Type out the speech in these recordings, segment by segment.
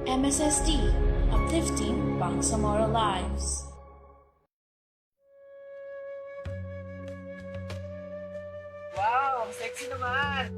MSSD, uplifting Bangsamoro lives. Wow, ang sexy naman!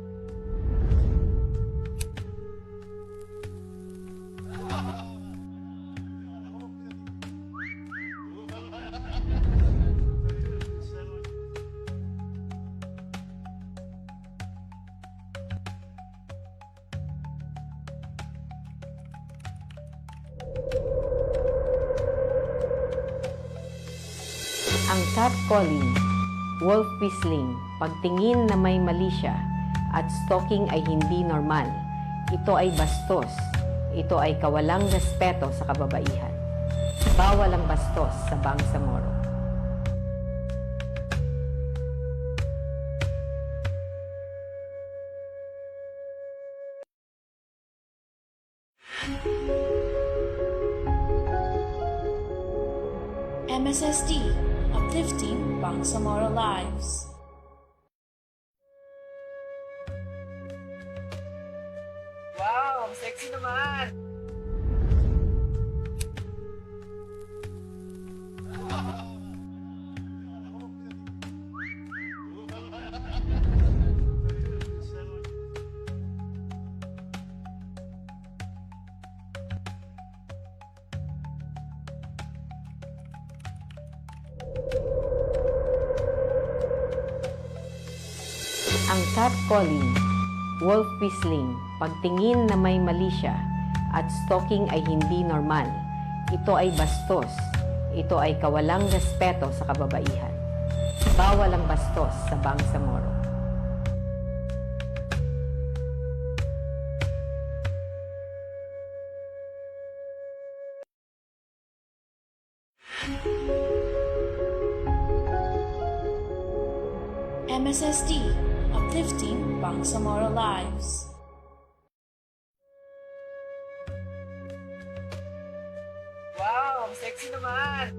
Ang catcalling, wolf whistling, pagtingin na may mali siya, at stalking ay hindi normal. Ito ay bastos. Ito ay kawalang respeto sa kababaihan. Bawal ang bastos sa Bangsamoro. MSSD, uplifting Bangsamoro lives. Wow, ang sexy naman! Ang catcalling, wolf whistling, pagtingin na may mali siya, at stalking ay hindi normal. Ito ay bastos. Ito ay kawalang respeto sa kababaihan. Bawal ang bastos sa Bangsamoro. MSSD, uplifting Bangsamoro lives. Wow, ang sexy naman!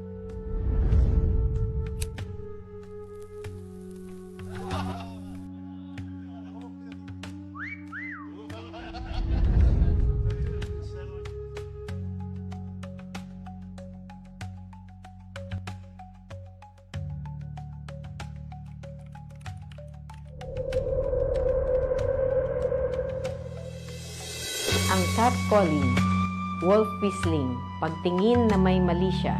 Ang catcalling, wolf whistling, pagtingin na may mali siya,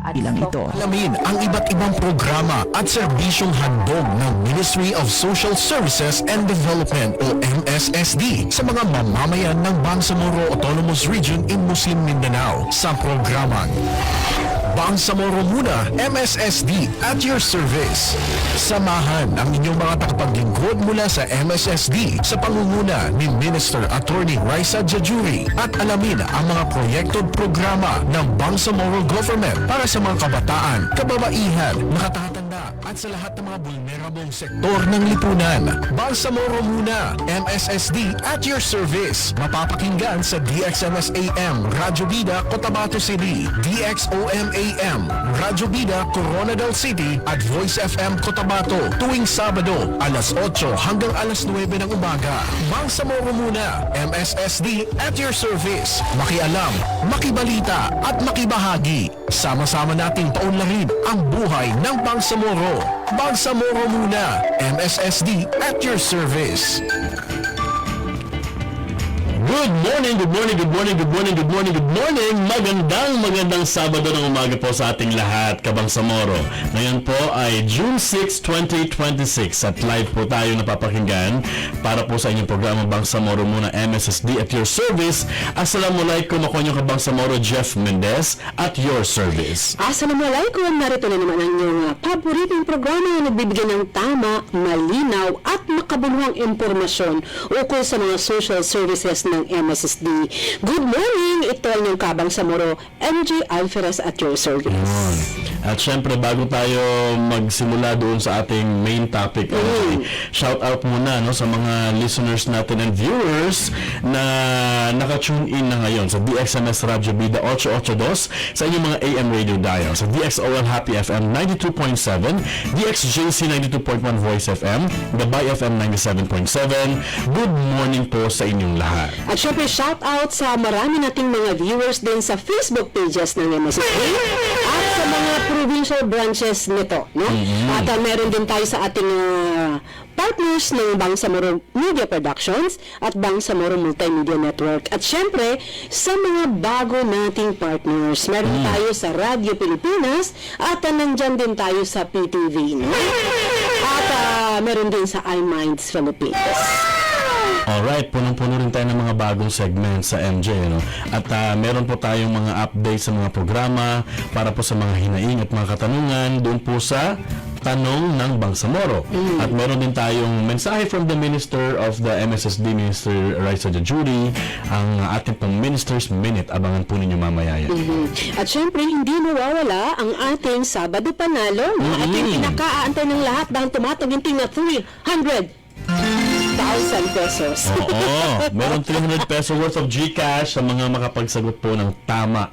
at Ilang ito. Alamin ang iba't ibang programa at serbisyong handog ng Ministry of Social Services and Development o MSSD sa mga mamamayan ng Bangsamoro Autonomous Region in Muslim Mindanao sa programang Bangsamoro Muna, MSSD at your service. Samahan ang inyong mga tagapaglingkod mula sa MSSD sa pangunguna ni Minister Attorney Raisa Jajuri at alamin ang mga proyekto at programa ng Bangsamoro Government para sa mga kabataan, kababaihan, nakatatanda at sa lahat ng mga vulnerable sektor ng lipunan. Bangsamoro Muna, MSSD at your service. Mapapakinggan sa DXMS AM, Radyo Bida, Cotabato City, DXOM AM, Radyo Bida, Coronadal City at Voice FM Cotabato tuwing Sabado, alas 8 hanggang alas 9 ng umaga. Bangsamoro Muna, MSSD at your service. Makialam, makibalita at makibahagi. Sama-sama nating paunlarin ang buhay ng Bangsamoro. Bangsamoro Muna, MSSD at your service. Good morning, good morning, good morning, good morning, good morning, good morning. Magandang Sabado ng umaga po sa ating lahat, Kabangsamoro. Ngayon po ay June 6, 2026 at live po tayo napapakinggan para po sa inyong programa Bangsamoro Muna, MSSD at your service. Assalamualaikum, ako inyong Kabangsamoro Jeff Mendez at your service. Assalamualaikum, narito na naman ang inyong paboritong programa na nagbibigay ng tama, malinaw at makabuluhang impormasyon ukol sa mga social services ng MSSD. Good morning! Ito ang inyong Kabangsamoro, MJ Alferez at your service. At syempre, bago tayo magsimula doon sa ating main topic, shout out muna sa mga listeners natin and viewers na naka-tune in na ngayon sa DXMS Radio Bida 882 sa inyong mga AM radio dial, sa DXOL Happy FM 92.7, DXJC 92.1 Voice FM, Gabay FM 97.7. Good morning po sa inyong lahat. At syempre, shout out sa marami nating mga viewers din sa Facebook pages ng MSSD at sa mga provincial branches nito. No? At meron din tayo sa ating partners ng Bangsamoro Media Productions at Bangsamoro Multimedia Network. At syempre, sa mga bago nating partners, meron tayo sa Radio Pilipinas at nandyan din tayo sa PTV. No? At meron din sa iMinds Philippines. Alright, punong-puno rin tayo ng mga bagong segment sa MJ, At meron po tayong mga updates sa mga programa para po sa mga hinaing at mga katanungan doon po sa Tanong ng Bangsamoro. At meron din tayong mensahe from the Minister of the MSSD, Minister Raisa Jajuri, ang ating pang Minister's Minute. Abangan po ninyo mamaya yan. At syempre, hindi mawawala ang ating Sabado Panalo na ating pinakaantay ng lahat dahil tumataginting na 300,000 pesos. Oo, meron 300 peso worth of GCash sa mga makapagsagot po ng tama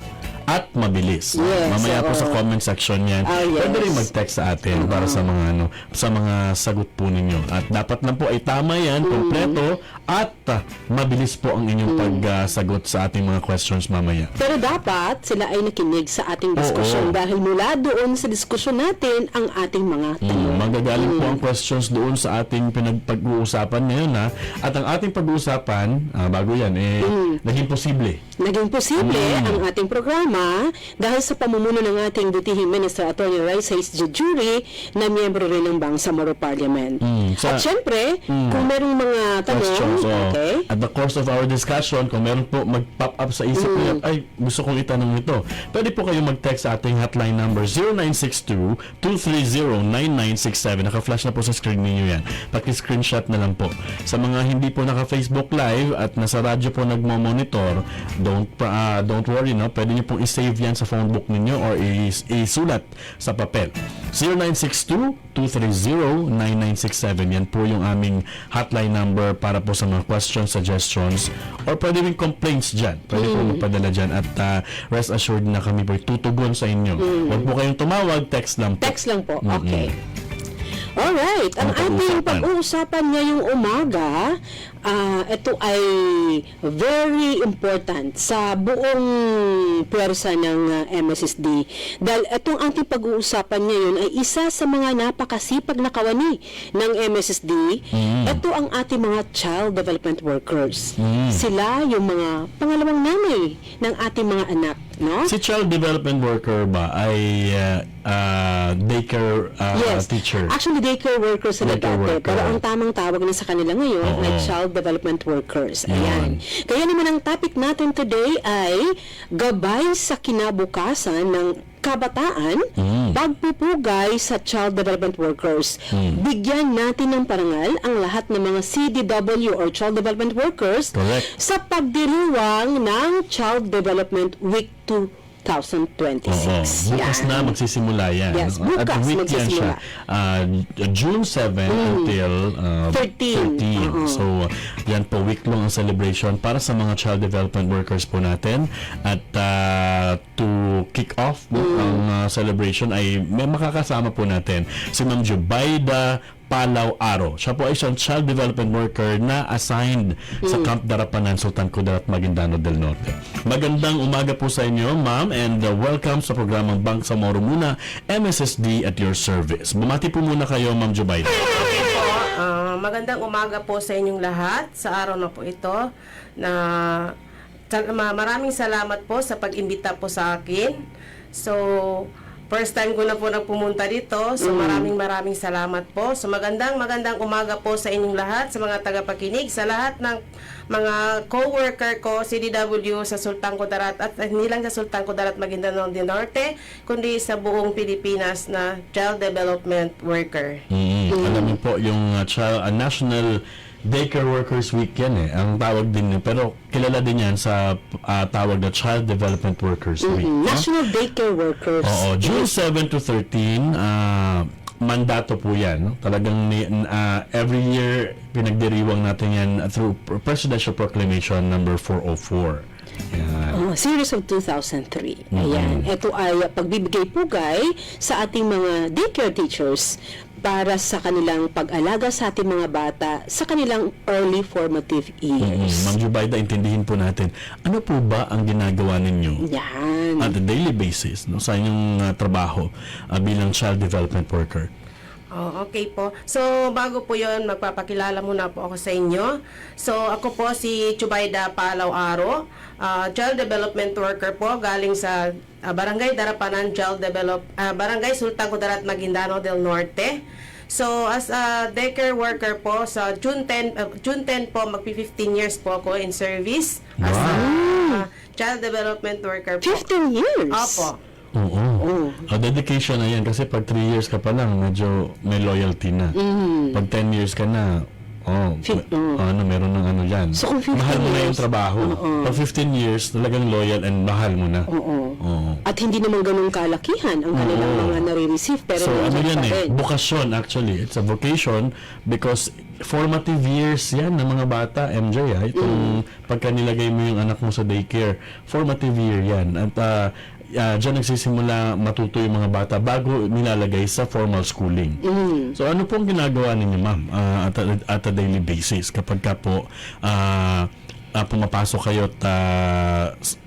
at mabilis. Yes, Mamaya po oo. sa comment section yan. Yes. Pwede rin mag-text sa atin para sa mga sa mga sagot po ninyo. At dapat lang po ay tama yan, kompleto at mabilis po ang inyong pagsagot sa ating mga questions mamaya. Pero dapat sila ay nakinig sa ating diskusyon dahil mula doon sa diskusyon natin ang ating mga tanong. Magagaling po ang questions doon sa ating pinagpag-uusapan ngayon at ang ating pag-uusapan, bago yan, naging posible. Naging posible ang ating programa dahil sa pamumuno ng ating Ditihing Minister Atty. Raisa Jajuri na miyembro rin ng Bangsamoro Parliament. At syempre, kung merong mga tanong, Questions, okay? At the course of our discussion, kung meron po mag-pop up sa isip niyo, ay, gusto kong itanong ito. Pwede po kayo mag-text sa ating hotline number 0962-230-9967. Naka-flash na po sa screen ninyo yan. Paki-screenshot na lang po. Sa mga hindi po naka-Facebook Live at nasa radyo po nagmo-monitor, don't worry, pwede niyo pong i-save yan sa phone book ninyo or isulat sa papel. 0962-230-9967. Yan po yung aming hotline number para po sa mga questions, suggestions, or pwede rin complaints dyan. Pwede po magpadala dyan at rest assured na kami po tutugon sa inyo. Huwag po kayong tumawag, text lang po. Text lang po. Okay. Alright, ang ating pag-uusapan ngayong umaga, ito ay very important sa buong pwersa ng MSSD. Dahil itong ating pag-uusapan ngayon ay isa sa mga napakasipag na kawani ng MSSD. Ito ang ating mga child development workers. Sila yung mga pangalawang nanay ng ating mga anak. No? Si child development worker ba ay daycare teacher? Actually, daycare workers sila Daycare dati. worker. Pero ang tamang tawag na sa kanila ngayon ay child development workers. Ayan. Kaya naman ang topic natin today ay gabay sa kinabukasan ng kabataan, pagpupugay sa child development workers. Bigyan natin ng parangal ang lahat ng mga CDW or child development workers Correct. sa pagdiriwang ng Child Development Week 2026. Bukas na magsisimula yan. Yes, At bukas week yan siya. magsisimula. June 7 until 13. 13. So, yan po, week-long ang celebration para sa mga child development workers po natin. At to kick off ang celebration ay may makakasama po natin si Ma'am Jubaida Palaw Aro. Siya po ay isang child development worker na assigned sa Camp Darapanan, Sultan Kudarat, Maguindano del Norte. Magandang umaga po sa inyo, ma'am, and welcome sa programang Bangsamoro Muna, MSSD at your service. Bumati po muna kayo, Ma'am Jubaida. Magandang umaga po sa inyong lahat sa araw na po ito na maraming salamat po sa pag-imbita po sa akin. So, first time ko na po nagpumunta dito. So, maraming salamat po. So, magandang umaga po sa inyong lahat, sa mga tagapakinig, sa lahat ng mga co-worker ko, CDW sa Sultan Kudarat at hindi lang sa Sultan Kudarat, Maguindano del Norte, kundi sa buong Pilipinas na child development worker. Alam niyo po, yung National Daycare Workers Week yan eh. Ang tawag din yun. Pero kilala din yan sa tawag na Child Development Workers Week. no? National Daycare Workers. Oo, June 7 to 13, mandato po yan. No? Talagang every year pinagdiriwang natin yan through Presidential Proclamation number 404. Yan. Series of 2003. Ayan. Ito ay pagbibigay pugay sa ating mga daycare teachers para sa kanilang pag-alaga sa ating mga bata sa kanilang early formative years. Ma'am Jubaida, intindihin po natin, ano po ba ang ginagawa ninyo Yan. on a daily basis no, sa inyong trabaho bilang child development worker? Oh, okay po. So, bago po yon magpapakilala muna po ako sa inyo. So, ako po si Chubayda Palaw Aro, Child Development Worker po, galing sa Barangay Darapanan, Barangay Sultan Kudarat, Maguindano del Norte. So, as a daycare worker po, sa June 10 po, magpi-15 years po ako in service. As a child development worker po. 15 years? Opo. Oo. Dedication na yan kasi pag 3 years ka pa lang, medyo may loyalty na. Pag 10 years ka na, meron ng ano yan. So, kung 15 mahal mo na yung years, trabaho. Pag 15 years, talagang loyal and mahal mo na. Oo. At hindi naman ganun kalakihan ang kanilang mga nare-receive. Pero So, ano nandiyan yan pa eh, rin. bukasyon actually. It's a vocation because formative years yan ng mga bata, MJ, itong pagka nilagay mo yung anak mo sa daycare, formative year yan. At dyan nagsisimula matuto yung mga bata bago nilalagay sa formal schooling. So, ano pong ginagawa ninyo, ma'am, at a daily basis kapag ka po pumapasok kayo at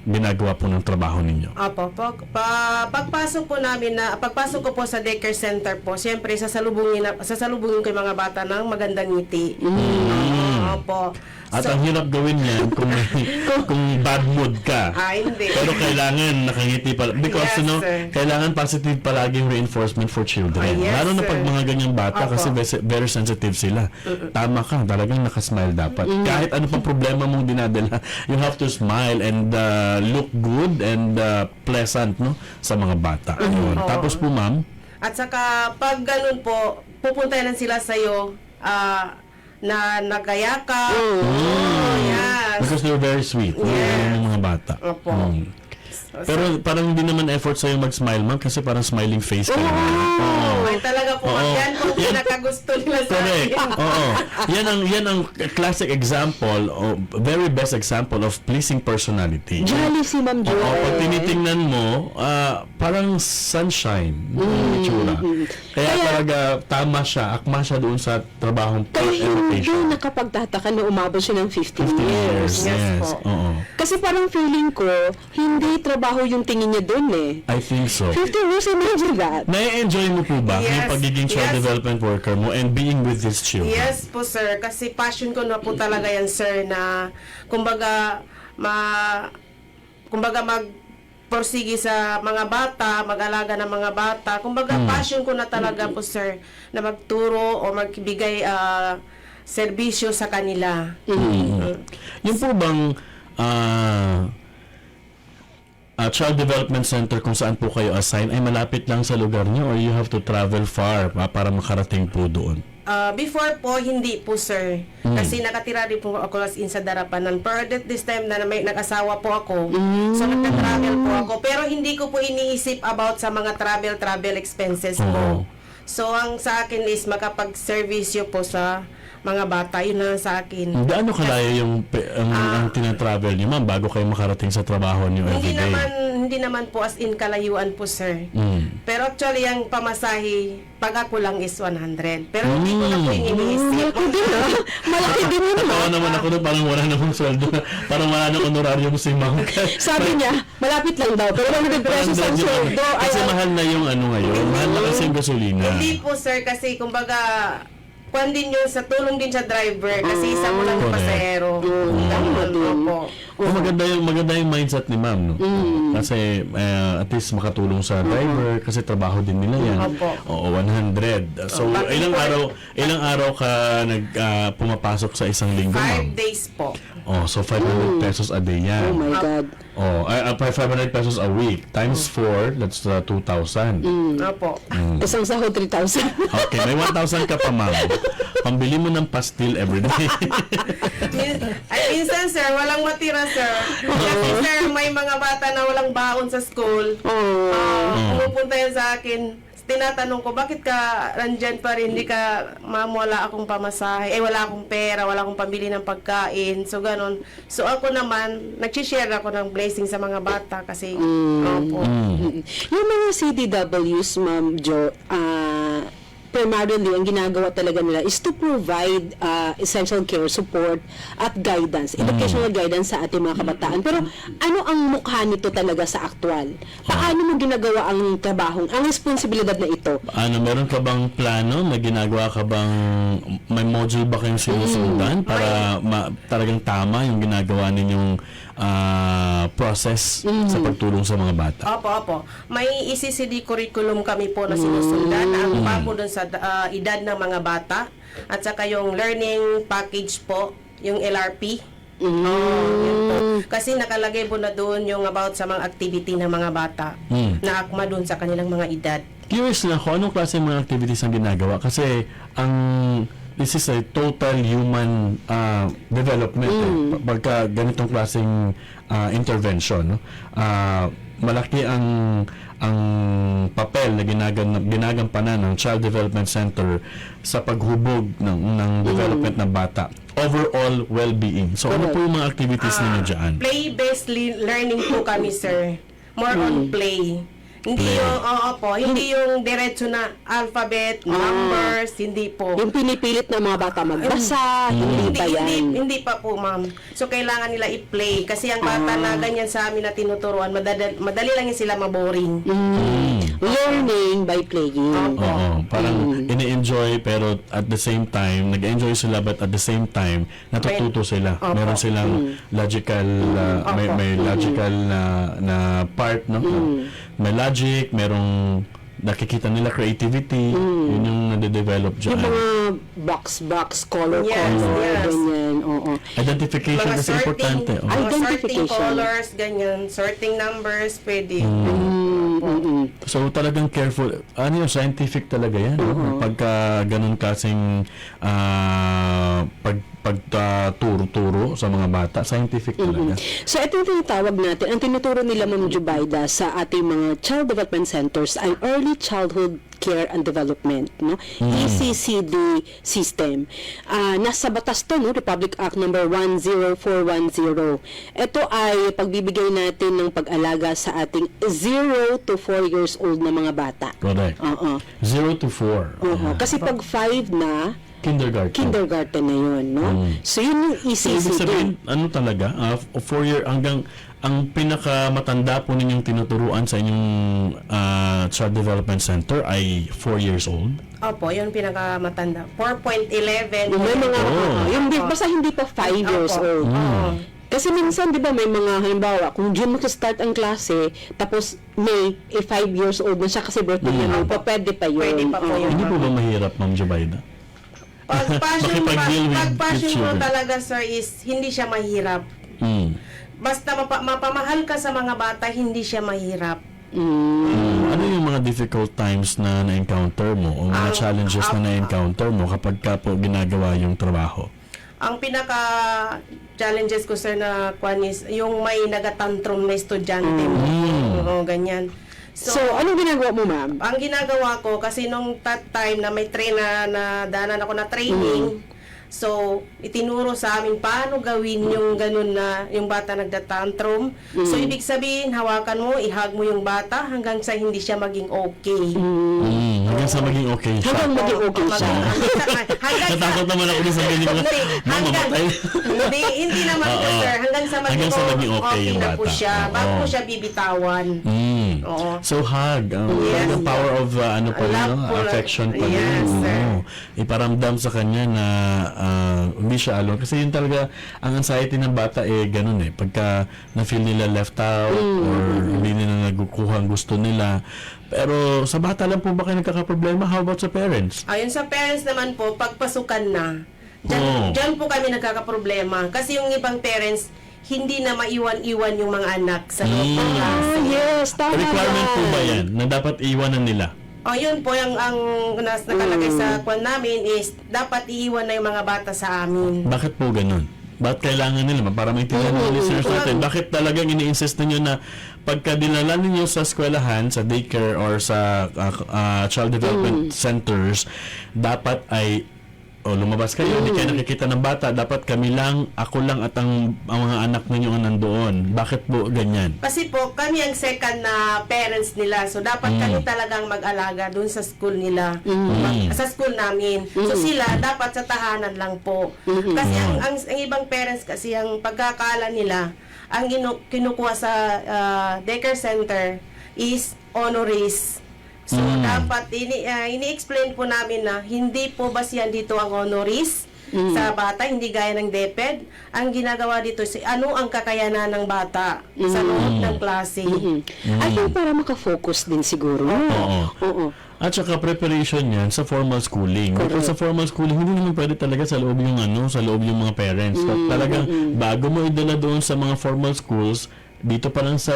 ginagawa po ng trabaho ninyo? Apo, pagpasok ko po sa daycare center po, siyempre sasalubungin ko yung mga bata ng magandang ngiti. Opo. At ang hirap gawin yan kung bad mood ka. Hindi. Pero kailangan nakangiti pala. Because, Yes, sir. kailangan positive palaging reinforcement for children. Yes, Lalo na sir. pag mga ganyang bata Opo. kasi very sensitive sila. Tama ka, talagang nakasmile dapat. Kahit ano pang problema mong dinadala, you have to smile and look good and pleasant no sa mga bata. Yun. Tapos po, ma'am, At saka, pag ganun po, pupuntahan sila sa'yo, na nagayakap. Yes. because they're very sweet. Yes. Yung mga bata. Opo. Pero parang hindi naman effort sa'yo mag-smile, ma'am, kasi parang smiling face ka naman. Ay, talaga po. Oo. Yan po ang pinakagusto nila sa Correct. akin. Oo. Yan ang classic example, o very best example of pleasing personality. Jolly si Ma'am Joy. Pag tinitingnan mo, parang sunshine yung itsura. Kaya talaga tama siya, akma siya doon sa trabahong Kaya hindi education. nakapagtataka na umabot siya ng 15 15 years. years. Yes Yes. po. Oo. Kasi parang feeling ko, hindi trabaho yung tingin niya doon eh. I think so. 15 years, imagine that. Nai-enjoy mo po ba yung Yes. pagiging child Yes. development worker mo and being with these children? Yes po, sir. Kasi passion ko na po talaga yan, sir, na kumbaga mag-porsige sa mga bata, mag-alaga ng mga bata. Kumbaga, passion ko na talaga po, sir, na magturo o magbigay serbisyo sa kanila. Yung po bang Child Development Center kung saan po kayo assign ay malapit lang sa lugar niyo or you have to travel far para makarating po doon? Before po, hindi po, sir. Kasi nakatira rin po ako sa Darapanan. Pero this time na may nag-asawa po ako, so nagka-travel po ako. Pero hindi ko po iniisip about sa mga travel expenses Oo. po. So, ang sa akin is makapag-servisyo po sa mga bata. Yun lang sa akin. Gaano kalaya yung ang tinatravel niyo, ma'am, bago kayo makarating sa trabaho niyo everyday? Hindi naman po as in kalayuan po, sir. Pero actually, ang pamasahe, pag ako lang is 100. Pero hindi ko na po yung iniisip. Malaki din yun. Natawa naman ako doon, parang wala namang sweldo na, parang wala nang honoraryo mo si ma'am. Sabi niya, malapit lang daw. Pero 100 pesos ang sweldo. Kasi mahal na yung ano ngayon, mahal na kasi yung gasolina. Hindi po, sir, kasi kumbaga, kwan din yun, sa tulong din sa driver, kasi isa mo lang yung Correct. pasahero. Opo. Maganda yung mindset ni ma'am, no? Kasi at least makatulong sa driver kasi trabaho din nila yan. Opo. Oo, 100. So, ilang araw ka pumapasok sa isang linggo, 5 ma'am? days po. Oh, so 500 pesos a day yan. Oh my God. Oh, 500 pesos a week times 4, that's 2,000. Opo. Isang sahod 3,000. Okay, may 1,000 ka pa, ma'am. Pambili mo ng pastil everyday. Minsan, sir, walang matira, sir. Kasi, sir, may mga bata na walang baon sa school. Pumupunta yan sa akin. Tinatanong ko, bakit ka nandyan pa rin? Hindi ka, ma'am, wala akong pamasahe. Wala akong pera, wala akong pambili ng pagkain. So, ganun. So, ako naman, nag-share ako ng blessing sa mga bata kasi, opo. Yung mga CDWs, Ma'am Jo, primarily, ang ginagawa talaga nila is to provide essential care, support, at guidance, educational guidance sa ating mga kabataan. Pero ano ang mukha nito talaga sa aktual? Paano mo ginagawa ang trabahong, ang responsibilidad na ito? Meron ka bang plano na ginagawa ka bang, may module ba kayong sinusundan para talagang tama yung ginagawa ninyong process sa pagtulong sa mga bata? Opo. May ECCD curriculum kami po na sinusundan. Ang bago dun sa edad ng mga bata. At saka yung learning package po, yung LRP. Yun po. Kasi nakalagay po na doon yung about sa mga activity ng mga bata na akma doon sa kanilang mga edad. Curious lang ako, anong klase ng mga activities ang ginagawa? Kasi this is a total human development. Pagka ganitong klaseng intervention, no? Malaki ang papel na ginagampanan ng Child Development Center sa paghubog ng development ng bata. Overall well-being. So, ano po yung mga activities ninyo dyan? Play-based learning po kami, sir. More on play. Hindi yung diretso na alphabet, numbers, hindi po. Yung pinipilit na mga bata magbasa, hindi pa yan. Hindi pa po, ma'am. So, kailangan nila i-play. Kasi ang bata na ganyan sa amin na tinuturuan, madali lang yung sila maboring. Learning by playing. Oo, parang ini-enjoy pero at the same time, nag-enjoy sila but at the same time, natututo sila. Meron silang logical, may logical na part, no? May logic, merong nakikita nila creativity, yun yung nade-develop dyan. Yung mga box, color, ganyan. Oo. Identification Mga kasi importante. sorting, Oh. Identification. sorting colors, ganyan. Sorting numbers, pwede. So talagang careful, scientific talaga yan. No? Pagka ganun kasing pagturo sa mga bata, scientific talaga. So, ito yung tinatawag natin. Ang tinuturo nila, Ma'am Jubaida, sa ating mga child development centers ay Early Childhood Care and Development, no? ECCD system. Nasa batas to, no? Republic Act number 10410. Ito ay pagbibigay natin ng pag-alaga sa ating 0 to 4 years old na mga bata. Correct. 0 to 4. Kasi pag 5 na, Kindergarten na yun, no? So, yun yung So, ibig sabihin, ECCD. talaga? 4 year hanggang ang pinakamatanda po ninyong tinuturuan sa inyong Child Development Center ay 4 years old? Opo, yun pinakamatanda. 4.11. May mga, basta hindi pa 5 years old. Kasi minsan, di ba, may mga, halimbawa, kung June mag-start ang klase, tapos May, 5 years old na siya kasi birthday niya, pwede pa yun. Pwede pa po yun. Hindi po ba mahirap, Ma'am Jubaida? Pag Makipag-deal with passion mo children. talaga, sir, is hindi siya mahirap. Basta mapamahal ka sa mga bata, hindi siya mahirap. Ano yung mga difficult times na na-encounter mo o mga challenges na na-encounter mo kapag ka po ginagawa yung trabaho? Ang pinaka-challenges ko, sir, na kwan is yung may nagatantrum na estudyante mo. Oo, ganyan. So, anong ginagawa mo, ma'am? Ang ginagawa ko, kasi nung that time na may na danan ako na training, so, itinuro sa amin paano gawin yung ganun na yung bata nagda-tantrum. So, ibig sabihin, hawakan mo, ihag mo yung bata hanggang sa hindi siya maging okay. Hanggang sa maging okay siya. Hanggang maging okay siya. Natakot naman ako dun sa ganyan ko. Ma'am, mamatay. Hindi naman po, Oo. sir. Hanggang sa Hanggang sa maging okay yung na po bata. siya. Bago Oo. po siya bibitawan. Oo. So hug, Yes. yung power of Love po, affection pa rin. yes, sir. Iparamdam sa kanya na hindi siya alone. Kasi yun talaga, ang anxiety ng bata ganun pagka na-feel nila left out or hindi nila nagukuha ang gusto nila. Pero sa bata lang po ba kayo nagkakaproblema? How about sa parents? Ayun sa parents naman po, pagpasukan na. Oo. Diyan po kami nagkakaproblema. Kasi yung ibang parents, hindi na maiwan-iwan yung mga anak sa loob ng klase. Yes, tama Requirement po ba yan. yan na dapat iwanan nila? O yun po, yung ang nakalagay sa kwan namin is, dapat iiwan na yung mga bata sa amin. Bakit po ganun? Bakit kailangan nila? Para maintindihan ng listeners natin, bakit talagang ini-insist ninyo na pagka dinala ninyo sa eskwelahan, sa daycare or sa child development centers, dapat ay lumabas kayo, hindi kayo nakikita ng bata, dapat kami lang, ako lang at ang mga anak ninyo ang nandoon. Bakit po ganyan? Kasi po, kami ang second na parents nila. So, dapat kami talagang mag-alaga dun sa school nila. Sa school namin. So, sila, dapat sa tahanan lang po. Kasi ang ibang parents kasi, ang pagkakala nila, ang kinukuha sa daycare center is honoris. So, dapat ini-explain po namin na hindi po basihan dito ang honoris sa bata, hindi gaya ng DepEd. Ang ginagawa dito is ano ang kakayanan ng bata sa loob ng klase. I think para makafocus din siguro. Oo. At saka preparation yan sa formal schooling. Because sa formal schooling, hindi naman pwede talaga sa loob yung sa loob yung mga parents. Talagang bago mo idala doon sa mga formal schools, dito pa lang sa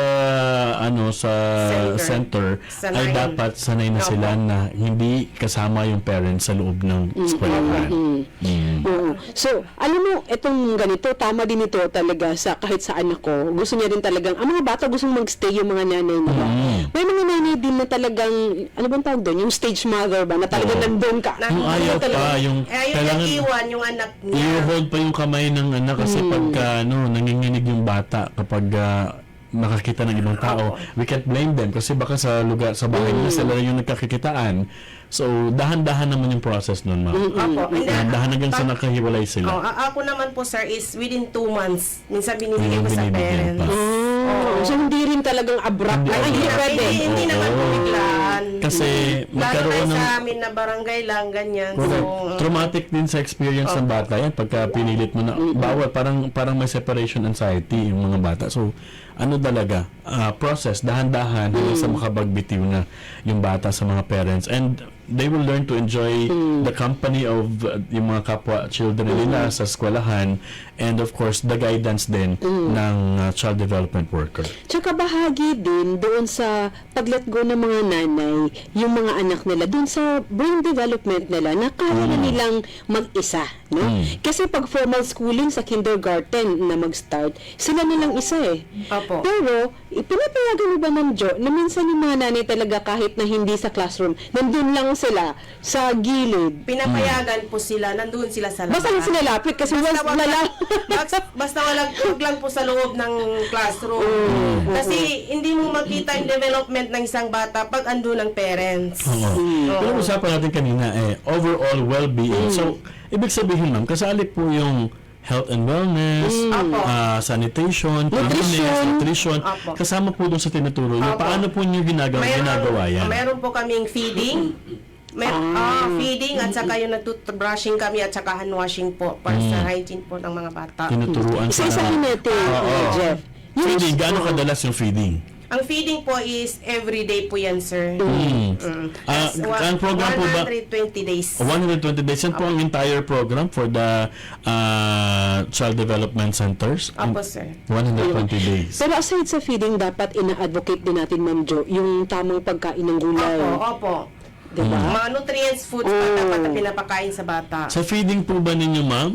sa center Sa ay 9. dapat sanay na sila na hindi kasama yung parents sa loob ng eskwelahan. Oo. So, alam mo, itong ganito, tama din ito talaga sa kahit sa anak ko. Gusto niya din talagang, ang mga bata gustong mag-stay yung mga nanay nila. May mga nanay din na talagang, ano bang tawag doon? Yung stage mother ba? Na talagang nandun ka. Yung ayaw pa, yung Ayaw kailangan iwan yung anak niya. i-hold pa yung kamay ng anak kasi pagka nanginginig yung bata kapag nakakita ng ibang tao, we can't blame them kasi baka sa lugar, sa bahay nila sila yung nagkakikitaan. So, dahan-dahan naman yung process nun, ma'am. Opo. Dahan hanggang sa nakahiwalay sila. Ako naman po, sir, is within 2 months. Minsan binibigay ko sa Binibigyan parents. pa. So, hindi rin talagang abrupt. Hindi Ay, hindi abrupt. pwede. Hindi naman po biglaan. Kasi Lalo magkaroon na ng sa amin na barangay lang, ganyan. correct. So, Traumatic din sa experience ng bata yan pagka pinilit mo na bawal, parang may separation anxiety yung mga bata. So ano talaga, process dahan-dahan hanggang sa makabagbitiw na yung bata sa mga parents, and they will learn to enjoy the company of yung mga kapwa children nila sa eskwelahan, and of course the guidance din ng child development worker. Tsaka bahagi din doon sa pag-let go ng mga nanay, yung mga anak nila, doon sa brain development nila, na kaya na nilang mag-isa. No? Kasi pag formal schooling sa kindergarten na mag-start, sila nilang isa Opo. Pero, pinapayagan mo ba ng Diyo na minsan yung mga nanay talaga kahit na hindi sa classroom, nandun lang sila sa gilid. pinapayagan po sila, nandun sila sa labas. Basta lang sila lapit kasi once wag na lang, basta wag lang po sa loob ng classroom. Kasi hindi mo makita yung development ng isang bata pag andun ang parents. Pero usapan natin kanina overall well-being. So, ibig sabihin, ma'am, kasali po yung health and wellness, sanitation, cleanliness, nutrition. Apo. Kasama po doon sa tinuturo niyo. Apo. Paano po niyo ginagawa yan? Meron po kaming feeding. Feeding at saka yung nag-toothbrushing kami at saka hand-washing po para sa hygiene po ng mga bata. Tinuturuan Isa-isahin natin, Jeff. Yung feeding, gaano kadalas yung feeding? Ang feeding po is everyday po yan, sir. Ang program po ba? 120 days. 120 days. Yan po ang entire program for the child development centers. Opo, sir. 120 days. Pero aside sa feeding, dapat ina-advocate din natin, Ma'am Jo, yung tamang pagkain ng gulay. Opo. Diba? Mga nutrients foods pa dapat na pinapakain sa bata. Sa feeding po ba ninyo, ma'am,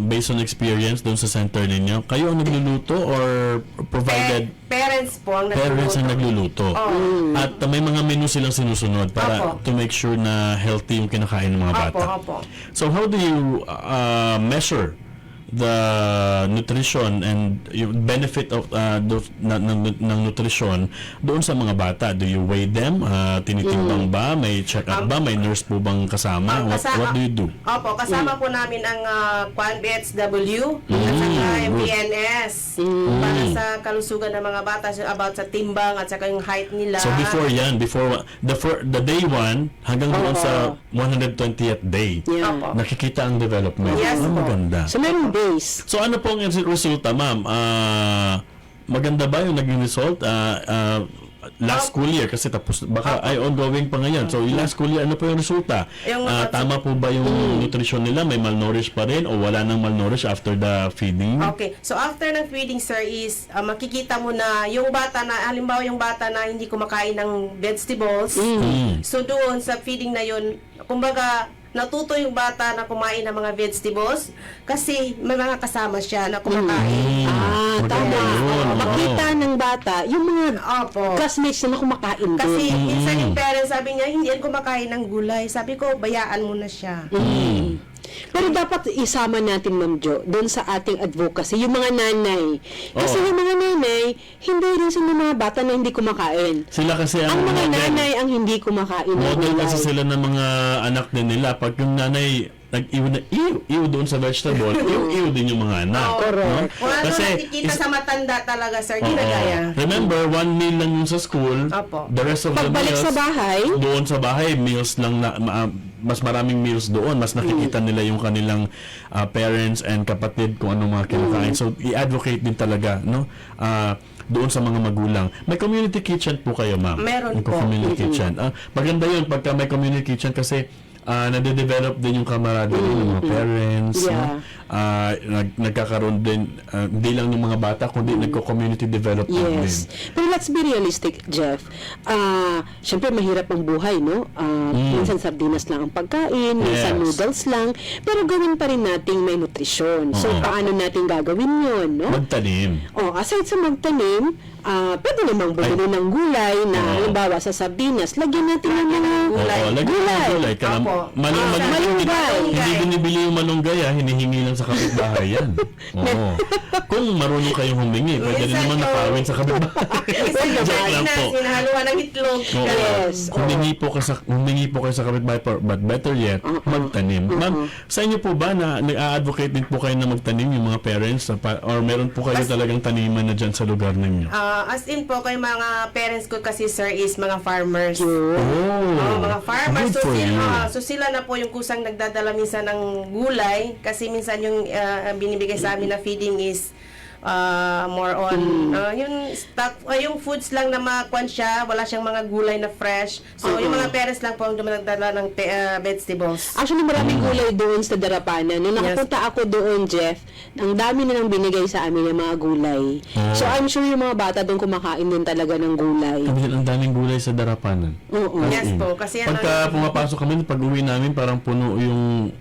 based on experience doon sa center ninyo, kayo ang nagluluto or provided Parents po ang parents ang nagluluto? At may mga menu silang sinusunod para Opo. to make sure na healthy yung kinakain ng mga bata. Opo. So how do you measure nutrition and yung benefit of ng nutrition doon sa mga bata? Do you weigh them? Tinitimbang ba? May check-up ba? May nurse po bang kasama? What do you do? Opo, kasama po namin ang BHW at saka MPNS para sa kalusugan ng mga bata about sa timbang at saka yung height nila. So before the day 1 hanggang doon sa 120th day, Yeah. Opo. nakikita ang development. Yes, po. Maganda. So, merong base. So ano pong resulta, ma'am? Maganda ba yung naging result? Last school year kasi tapos baka ay ongoing pa ngayon. So yung last school year, ano po yung resulta? Tama po ba yung nutrition nila? May malnourished pa rin o wala nang malnourished after the feeding? Okay. So after ng feeding, sir, is makikita mo na yung bata na, halimbawa yung bata na hindi kumakain ng vegetables, so doon sa feeding na yun, kumbaga, natuto yung bata na kumain ng mga vegetables kasi may mga kasama siya na kumakain. Tama. yun. Makita ng bata, yung mga Opo. classmates na kumakain doon. Kasi minsan yung parents sabi niya, hindi yan kumakain ng gulay. Sabi ko, bayaan mo na siya. Pero dapat isama natin, Ma'am Jo, doon sa ating advocacy, yung mga nanay. Kasi Oo. yung mga nanay, hindi rin sila mga bata na hindi kumakain. Sila kasi Ang mga model. nanay ang hindi kumakain ng Model gulay. kasi sila ng mga anak din nila. Pag yung nanay nag-iw na iw doon sa vegetable, iw din yung mga anak. Correct. Kung ano Kasi nakikita sa matanda talaga, sir, Oo. ginagaya. Remember, 1 meal lang yung sa school. Opo. The rest of the Pagbalik meals sa bahay, doon sa bahay, meals lang na mas maraming meals doon, mas nakikita nila yung kanilang parents and kapatid kung anong mga kinakain. So i-advocate din talaga, no? Doon sa mga magulang. May community kitchen po kayo, ma'am? Meron May po. community kitchen. Maganda yun pagka may community kitchen kasi nade-develop din yung camaraderie ng mga parents. Yeah. No? Nagkakaroon din, hindi lang ng mga bata, kundi nagko-community development din. yes. Pero let's be realistic, Jeff. Siyempre, mahirap ang buhay, no? Minsan sardinas lang ang pagkain, minsan Yes. noodles lang. Pero gawin pa rin nating may nutrisyon. So, Oo. paano natin gagawin yun, no? Magtanim. Aside sa magtanim, pwede namang bumili ng gulay na Oo. halimbawa sa sardinas, lagyan natin ng mga Oo, lagyan ng gulay. Opo. malunggay. Hindi binibili yung malunggay, hinihingi lang sa kapitbahay yan. Oo. Kung marunong kayong humingi, pwede rin Minsan, naman nakawin sa kapitbahay. Kasi yung Joke lang po. sinahaluan ng itlog. Oo. Yes. Humingi po kayo sa kapitbahay, but better yet, magtanim. Ma'am, sa inyo po ba na nag-a-advocate din po kayo na magtanim yung mga parents? Or meron po kayo talagang taniman na dyan sa lugar ninyo? As in po, kay mga parents ko kasi, sir, is mga farmers. Oh, Mga farmers. good for you. So sila na po yung kusang nagdadala minsan ng gulay kasi minsan yung binibigay sa amin na feeding is more on yung stock, yung foods lang na makuan siya, wala siyang mga gulay na fresh. So yung mga parents lang po ang dumadala ng vegetables. Actually, maraming gulay doon sa Darapanan. Nung nakapunta ako doon, Jeff, ang dami na nang binigay sa amin ng mga gulay. So, I'm sure yung mga bata doon kumakain din talaga ng gulay. Kami din ang daming gulay sa Darapanan. Oo. Yes po, kasi yan Pagka pumapasok kami, pag-uwi namin, parang puno yung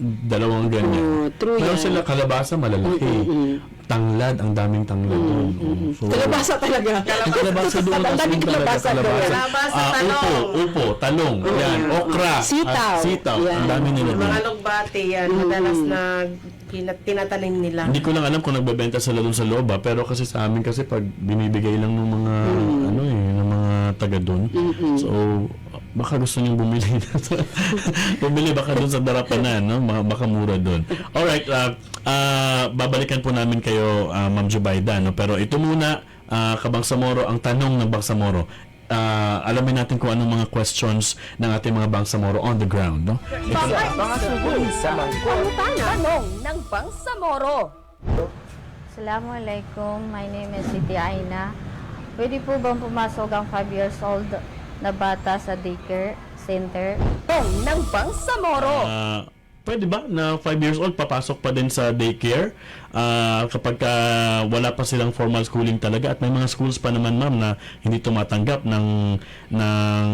dalawang ganyan. True Meron yan. sila kalabasa malalaki. Tanglad, ang daming tanglad doon. So, Kalabasa talaga. yung kalabasa doon, Ang daming kalabasa doon. Kalabasa, talong. Upo, talong, yan, okra, Sitaw. sitaw, Yan. ang dami nila doon. mga lugbate yan, madalas na tinatanim nila. Hindi ko lang alam kung nagbebenta sila doon sa loob, pero kasi sa amin kasi pag binibigay lang ng mga ng mga taga doon. So baka gusto niyong bumili bumili baka doon sa Darapanan, no? Baka mura doon. Alright, babalikan po namin kayo, Ma'am Jubaida, no? Pero ito muna, Kabangsamoro, ang tanong ng Bangsamoro. Alamin natin kung anong mga questions ng ating mga Bangsamoro on the ground, no? Tanong ng Bangsamoro. Assalamualaikum, my name is Siti Aina. Pwede po bang pumasok ang 5 years old na bata sa daycare center? Tanong ng Bangsamoro. Pwede ba na 5 years old papasok pa din sa daycare kapag wala pa silang formal schooling talaga, at may mga schools pa naman, ma'am, na hindi tumatanggap ng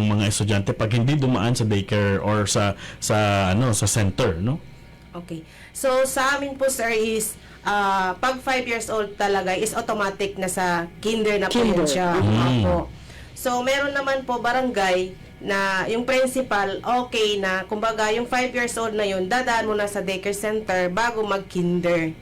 mga estudyante pag hindi dumaan sa daycare or sa center, no? Okay. So sa amin po, sir, is pag 5 years old talaga is automatic na sa kinder na po yun siya. Opo. So meron naman po barangay na yung principal, okay na, kumbaga, yung 5 years old na yun, dadaan mo na sa daycare center bago mag-kinder.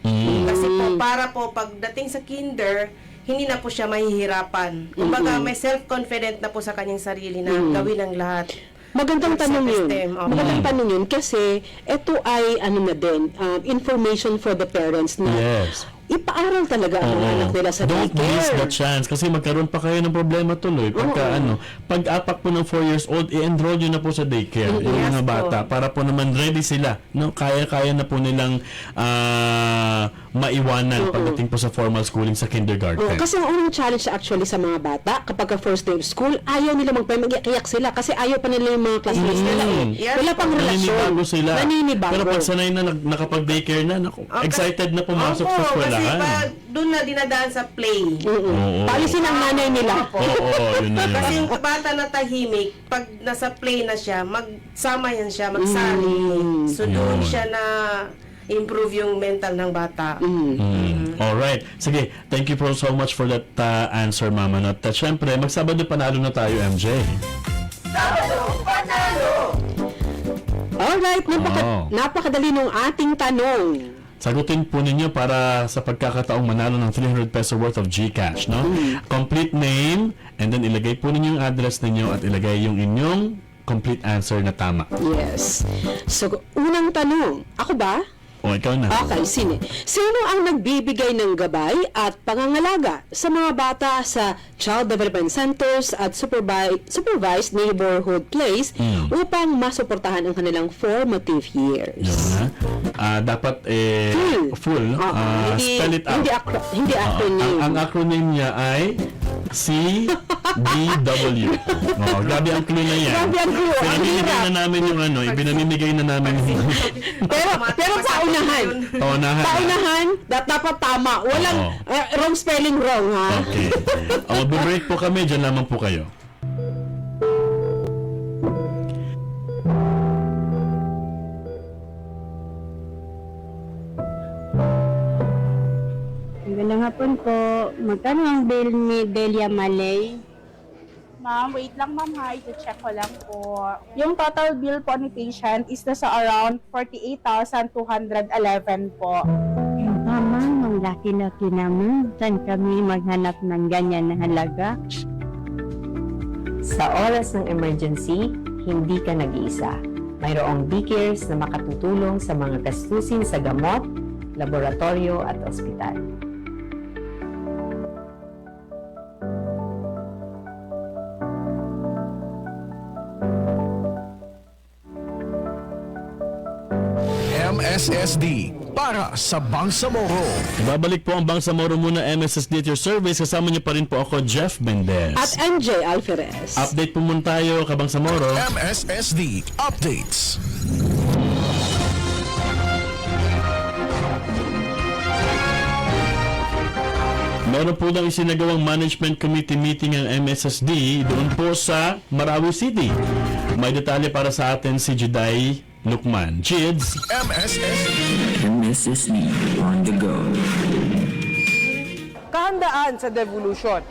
Kasi po, para po, pagdating sa kinder, hindi na po siya mahihirapan. Kumbaga, may self-confident na po sa kanyang sarili na gawin ang lahat. Magandang tanong yun. Self-esteem, okay. Magandang tanong yun kasi ito ay ano na din, information for the parents na Yes. ipaaral talaga ang mga anak nila sa Don't miss daycare. the chance kasi magkaroon pa kayo ng problema tuloy pagka pag-apak po ng 4 years old, i-enroll nyo na po sa daycare yung Yes mga po. bata para po naman ready sila, no? Kaya na po nilang maiwanan pagdating po sa formal schooling sa kindergarten. Kasi ang unang challenge actually sa mga bata kapag first day of school, ayaw nila mag-iyak sila kasi ayaw pa nila yung mga classmates nila. Yes, Wala pang relasyon. Naninibago sila. Naninibago. Pero pag sanay na nakapag-daycare na, excited na pumasok sa Kasi eskwelahan. pag doon na dinadaan sa play. Oo. Paalisin ang nanay nila. Oo, yun na yun. Kasi yung bata na tahimik, pag nasa play na siya, magsama yan siya, magsali. So doon siya na improve yung mental ng bata. Alright. Sige, thank you so much for that answer, Mama. At syempre, magsabado panalo na tayo, MJ. Alright, napakadali nung ating tanong. Sagutin po ninyo para sa pagkakataong manalo ng 300 peso worth of GCash, no? Complete name, and then ilagay po ninyo yung address ninyo at ilagay yung inyong complete answer na tama. Yes. So, unang tanong, ako ba? O, ikaw na. Okay, sino ang nagbibigay ng gabay at pangangalaga sa mga bata sa Child Development Centers at Supervised Neighborhood Place upang masuportahan ang kanilang formative years? Yun na. Dapat full. Spell it out. Hindi acronym. Ang acronym niya ay CDW. Grabe ang clue na yan. Grabe ang clue. Ang Pinamimigay hirap. na namin yung ibinamimigay na namin yung Pero paunahan. Paunahan, dapat tama. Walang wrong spelling wrong, ha? Okay. Mag-break po kami, dyan lamang po kayo. Magandang hapon po. Magkano ang bill ni Delia Malay? Ma'am, wait lang ma'am ha, i-check ko lang po. Yung total bill po ni patient is nasa around 48,211 po. Ma'am, ang laki-laki naman. Saan kami maghanap ng ganyan na halaga? Sa oras ng emergency, hindi ka nag-iisa. Mayroong daycares na makatutulong sa mga gastusin sa gamot, laboratorio at ospital. MSSD para sa Bangsamoro. Babalik po ang Bangsamoro muna, MSSD at your service. Kasama niyo pa rin po ako, Jeff Mendez. At MJ Alferez. Update po muna tayo, Kabangsamoro. MSSD Updates. Meron po lang isinagawang management committee meeting ang MSSD doon po sa Marawi City. May detalye para sa atin si Juday Lukman. Chids. MSSD on the go. Kahandaan sa devolution,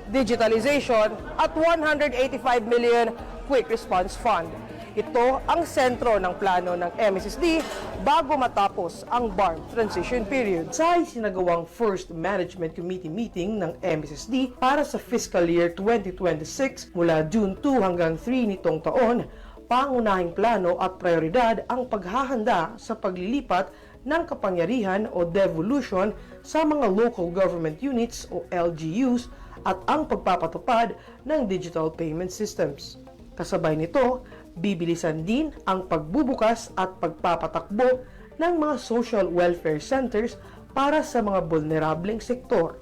digitalization at 185 million Quick Response Fund. Ito ang sentro ng plano ng MSSD bago matapos ang BARM transition period. Sa isinagawang first management committee meeting ng MSSD para sa fiscal year 2026 mula June 2 hanggang 3 nitong taon, pangunahing plano at prioridad ang paghahanda sa paglilipat ng kapangyarihan o devolution sa mga local government units o LGUs at ang pagpapatupad ng digital payment systems. Kasabay nito, bibilisan din ang pagbubukas at pagpapatakbo ng mga social welfare centers para sa mga vulnerableng sektor.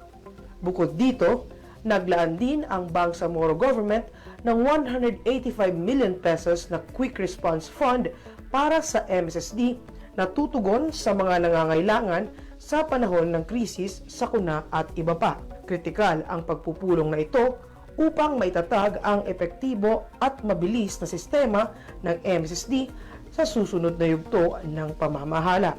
Bukod dito, naglaan din ang Bangsamoro government ng 185 million pesos na Quick Response Fund para sa MSSD na tutugon sa mga nangangailangan sa panahon ng krisis, sakuna at iba pa. Kritikal ang pagpupulong na ito upang maitatag ang epektibo at mabilis na sistema ng MSSD sa susunod na yugto ng pamamahala.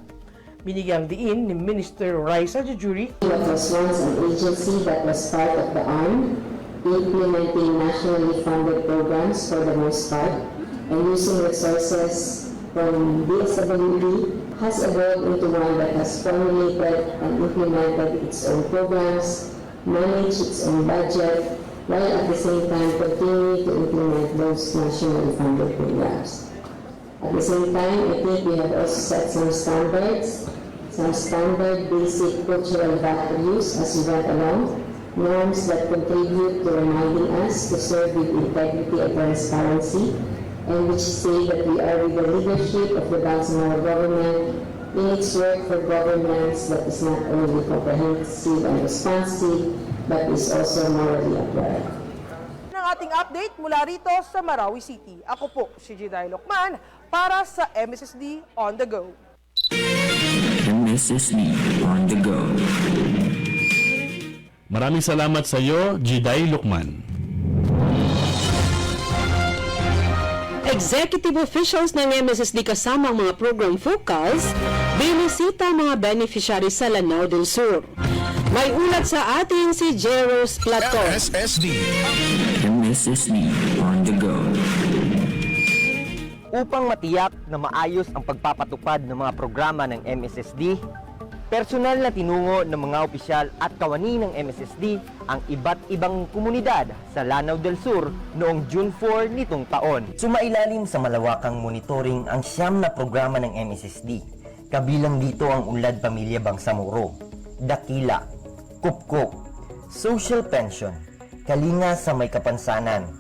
Binigyang diin ni Minister Raisa Jujuri, what was once an agency that was part of the arm implementing nationally funded programs for the most part, and using resources from DSWD has evolved into one that has formulated and implemented its own programs, managed its own budget, while at the same time continuing to implement those nationally funded programs. At the same time, I think we have also set some standards, some standard basic cultural values as we went along, norms that contribute to reminding us to serve with integrity and transparency, and which say that we are with the leadership of the Bangsamoro government in its work for governance that is not only comprehensive and responsive, but is also morally upright. Ng ating update mula rito sa Marawi City. Ako po si Jiday Lokman para sa MSSD On The Go. MSSD On The Go. Maraming salamat sa iyo, Jiday Lukman. Executive officials ng MSSD kasama ang mga program focals, binisita ang mga beneficiaries sa Lanao del Sur. May ulat sa atin si Jeros Platon. MSSD. MSSD On The Go. Upang matiyak na maayos ang pagpapatupad ng mga programa ng MSSD, personal na tinungo ng mga opisyal at kawani ng MSSD ang iba't ibang komunidad sa Lanao del Sur noong June 4 nitong taon. Sumailalim sa malawakang monitoring ang 9 na programa ng MSSD. Kabilang dito ang Unlad Pamilya Bangsamoro, Dakila, Kupkop, Social Pension, Kalinga sa May Kapansanan,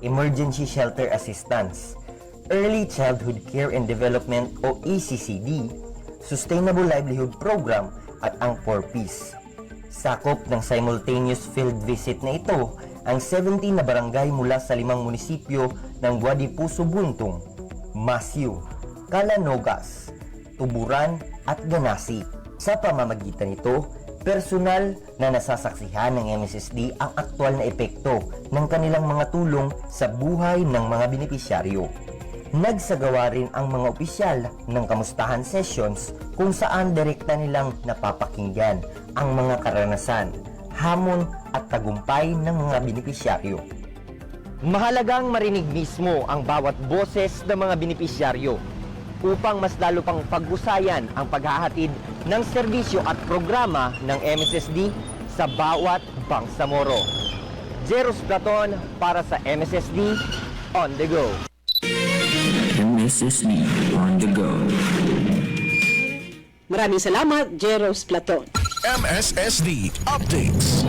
Emergency Shelter Assistance, Early Childhood Care and Development o ECCD, Sustainable Livelihood Program at ang 4Ps. Sakop ng simultaneous field visit na ito ang 17 na barangay mula sa 5 munisipyo ng Guadipuso Buntong, Masiu, Calanogas, Tuburan at Ganasi. Sa pamamagitan nito, personal na nasasaksihan ng MSSD ang aktwal na epekto ng kanilang mga tulong sa buhay ng mga benepisyaryo. Nagsagawa rin ang mga opisyal ng kamustahan sessions kung saan direkta nilang napapakinggan ang mga karanasan, hamon at tagumpay ng mga benepisyaryo. Mahalagang marinig mismo ang bawat boses ng mga benepisyaryo upang mas lalo pang paghusayan ang paghahatid ng serbisyo at programa ng MSSD sa bawat Bangsamoro. Jeros Platon para sa MSSD On The Go. MSSD On The Go. Maraming salamat, Jeros Platon. MSSD Updates.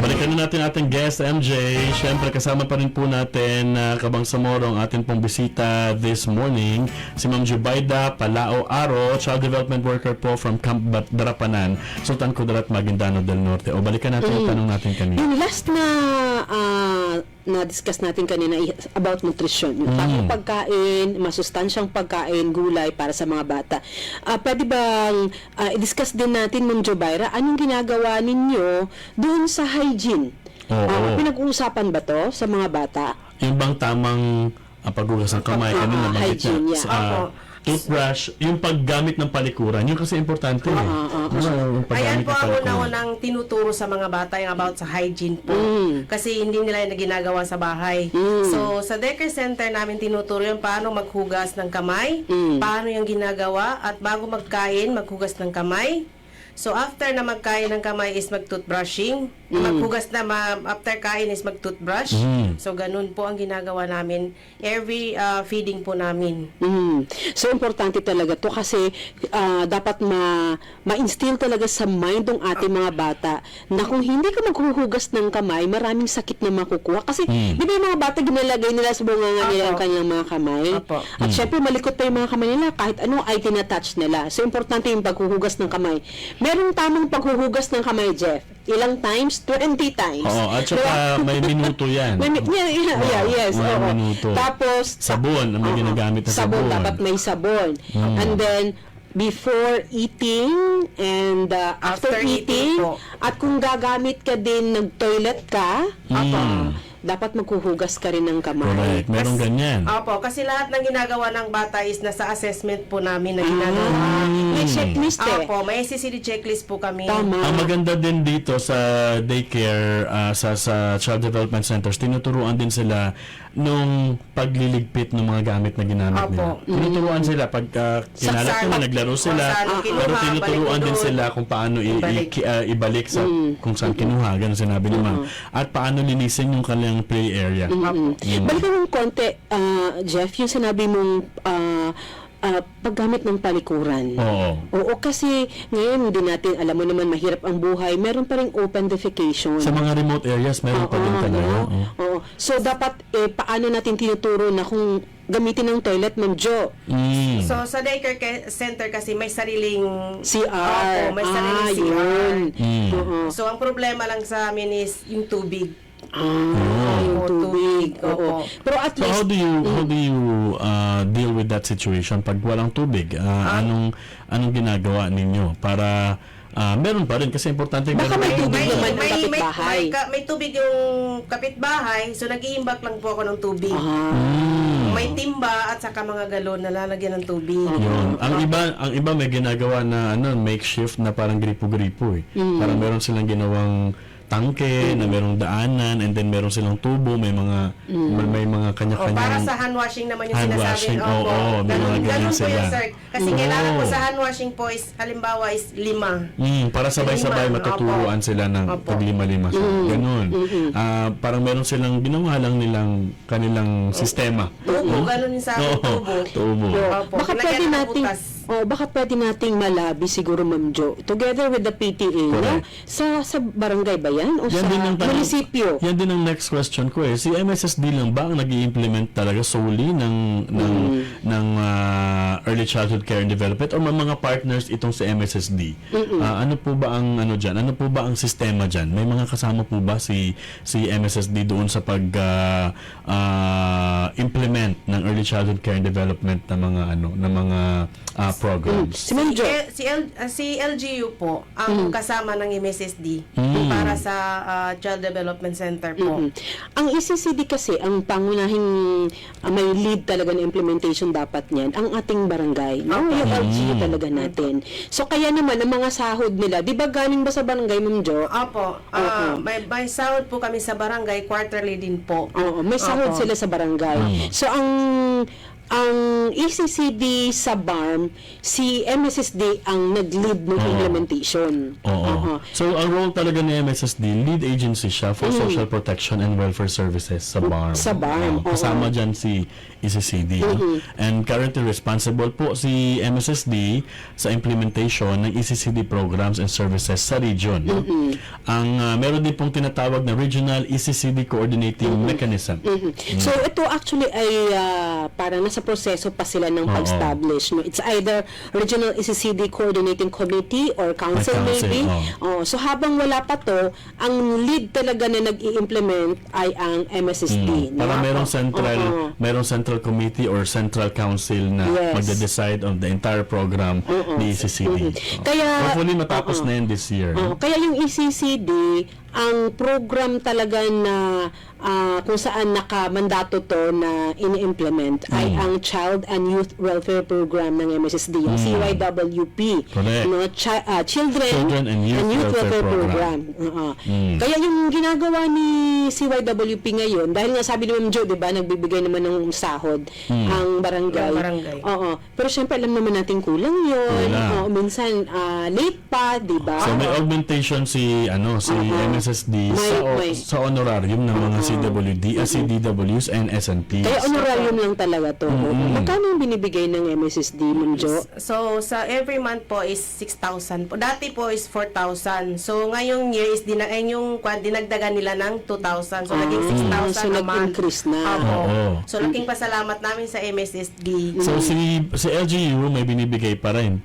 Balikan na natin ating guest, MJ. Siyempre, kasama pa rin po natin Kabangsamoro ang ating pong bisita this morning. Si Ma'am Jubaida Palao Aro, Child Development Worker po from Camp Darapanan, Sultan Kudarat, Maguindanao del Norte. O balikan natin yung tanong natin kanina. Yung last na na-discuss natin kanina about nutrition. Yung tamang pagkain, masustansyang pagkain, gulay para sa mga bata. Pwede bang i-discuss din natin, Ma'am Jubaira, anong ginagawa ninyo doon sa hygiene? Pinag-uusapan ba to sa mga bata? Yung bang tamang paghugas ng kamay, kanina hygiene, toothbrush, yung paggamit ng palikuran, yun kasi importante. Ayan po ang una-unang tinuturo sa mga bata yung about sa hygiene po. Kasi hindi nila yung ginagawa sa bahay. So, sa daycare center namin tinuturo yung paano maghugas ng kamay, paano yung ginagawa, at bago magkain, maghugas ng kamay. So, after na magkain ng kamay is mag-toothbrushing. Maghugas na, after kain is mag-toothbrush. So, ganun po ang ginagawa namin. Every feeding po namin. So, importante talaga to kasi dapat ma-instill talaga sa mind ng ating mga bata na kung hindi ka maghuhugas ng kamay, maraming sakit na makukuha. Kasi, di ba yung mga bata ginalagay nila sa bunganga nila ang kanyang mga kamay? At syempre, malikot pa yung mga kamay nila kahit ano ay tinatouch nila. So, importante yung paghuhugas ng kamay. Merong tamang paghuhugas ng kamay, Jeff. Ilang times? 20 times. Oo, at saka may minuto yan. Yes. May minuto. Tapos, sabon, ang may ginagamit na sabon. Dapat may sabon. And then, before eating and after eating, at kung gagamit ka din, nag-toilet ka, dapat maghuhugas ka rin ng kamay. Correct. Merong ganyan. Opo, kasi lahat ng ginagawa ng bata is nasa assessment po namin na ginagawa. May checklist eh. Opo, may SCCD checklist po kami. Tama. Ang maganda din dito sa daycare, sa Child Development Centers, tinuturuan din sila nung pagliligpit ng mga gamit na ginamit nila. Tinuturuan sila pag kinalap nila, naglaro sila, pero tinuturuan din sila kung paano ibalik sa kung saan kinuha, ganun sinabi ni Ma'am. At paano linisin yung kanilang play area. Balikan ng konti, Jeff, yung sinabi mong paggamit ng palikuran. Oo, kasi ngayon hindi natin, alam mo naman, mahirap ang buhay. Meron pa rin open defecation. Sa mga remote areas, meron pa din talaga. Oo. So, dapat, paano natin tinuturo na kung gamitin ng toilet, Ma'am Jo? So, sa daycare center kasi may sariling CR. Opo, may sariling CR. Yun. So, ang problema lang sa amin is yung tubig. Yung tubig. Oo. Pero at So least, how do you deal with that situation pag walang tubig? Anong ginagawa ninyo para meron pa rin kasi importante baka may tubig May, naman ng may, may, kapitbahay. may tubig yung kapitbahay, so nag-iimbak lang po ako ng tubig. May timba at saka mga galon na lalagyan ng tubig. Yun. Ang iba may ginagawa na makeshift na parang gripo-gripo eh. Parang meron silang ginawang tangke na merong daanan and then meron silang tubo, may mga kanya-kanyang para sa hand washing naman yung hand sinasabi. washing. May mga ganyan Ganun po sila. yun, sir. Kasi kailangan po sa hand washing po is halimbawa is 5. Para sabay-sabay matuturuan sila ng paglima-lima. Ganun. Parang meron silang ginawa lang nilang kanilang sistema. Tubo, ganun yung sa Tubo. baka pwede nating baka pwede nating malabi siguro, Ma'am Jo, together with the PTA, no? Sa barangay ba yan? O Yan sa din ang munisipyo? Yan din ang next question ko eh. Si MSSD lang ba ang nag-i-implement talaga solely ng early childhood care and development o may mga partners itong si MSSD? Ano po ba ang diyan? Ano po ba ang sistema diyan? May mga kasama po ba si MSSD doon sa pag implement ng early childhood care and development ng mga programs? Si LGU po ang kasama ng MSSD para sa Child Development Center po. Ang ECCD kasi, ang pangunahing may lead talaga na implementation dapat niyan, ang ating barangay. No? Yung LGU talaga natin. So, kaya naman, ang mga sahod nila, di ba galing ba sa barangay, Ma'am Jo? Opo. May sahod po kami sa barangay, quarterly din po. Oo, may sahod sila sa barangay. So, ang ECCD sa BARM, si MSSD ang nag-lead ng implementation. So, ang role talaga ni MSSD, lead agency siya for social protection and welfare services sa BARM. Sa BARM. Kasama dyan si ECCD. And currently responsible po si MSSD sa implementation ng ECCD programs and services sa region. Meron din pong tinatawag na Regional ECCD Coordinating Mechanism. So, ito actually ay parang nasa proseso pa sila ng pag-establish. No? It's either Regional ECCD Coordinating Committee or Council maybe. So, habang wala pa to, ang lead talaga na nag-i-implement ay ang MSSD. Para merong central committee or central council na magde-decide on the entire program ni ECCD. Kaya, hopefully matapos na yan this year. Kaya yung ECCD, ang program talaga na kung saan nakamandato to na ini-implement ay ang Child and Youth Welfare Program ng MSSD, yung CYWP. No? Children and Youth Welfare Program. Kaya yung ginagawa ni CYWP ngayon, dahil nga sabi ni Ma'am Jo, diba, nagbibigay naman ng sahod ang barangay. Pero syempre, alam naman natin kulang yun. Minsan, late pa, diba? So, may augmentation si MSSD sa honorarium ng mga CDWs and SNPs. Kaya honorarium lang talaga to. Magkano yung binibigay ng MSSD, Ma'am Jo? So, sa every month po is 6,000 po. Dati po is 4,000. So, ngayong year is dinagdagan nila ng 2,000. So, naging 6,000 so, nag-increase na. So, laking pasalamat namin sa MSSD. So, si LGU may binibigay pa rin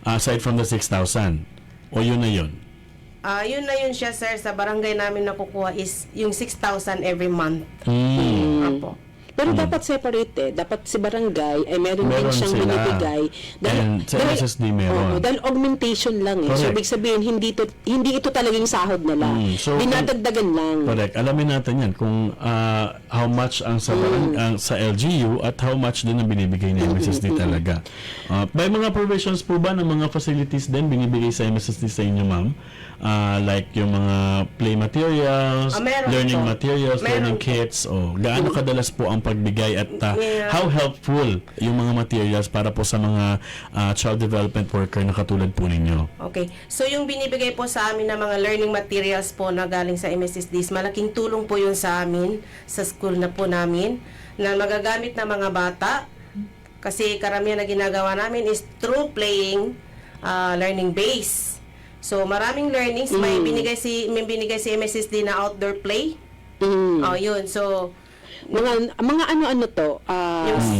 aside from the 6,000. O yun na yun? Yun na yun siya, sir. Sa barangay namin nakukuha is yung 6,000 every month. Apo. Pero dapat separate dapat si barangay ay meron din Meron siyang sila. binibigay. And sa MSSD meron. Dahil augmentation lang So, Correct. ibig sabihin, hindi ito talagang sahod nila. So, Dinadagdagan lang. Correct. Alamin natin yan kung how much ang sa LGU at how much din ang binibigay ng MSSD talaga. May mga provisions po ba ng mga facilities din binibigay sa MSSD sa inyo, ma'am? Like yung mga play materials, Meron learning po. materials, Meron learning po. kits, gaano kadalas po ang pagbigay at how helpful yung mga materials para po sa mga child development worker na katulad po ninyo? Okay. So yung binibigay po sa amin ng mga learning materials po na galing sa MSSD, malaking tulong po yun sa amin, sa school na po namin, na magagamit ng mga bata. Kasi karamihan na ginagawa namin is through playing, learning base. So maraming learnings, may binigay si MSSD na outdoor play. Yun. So Mga ano-ano to?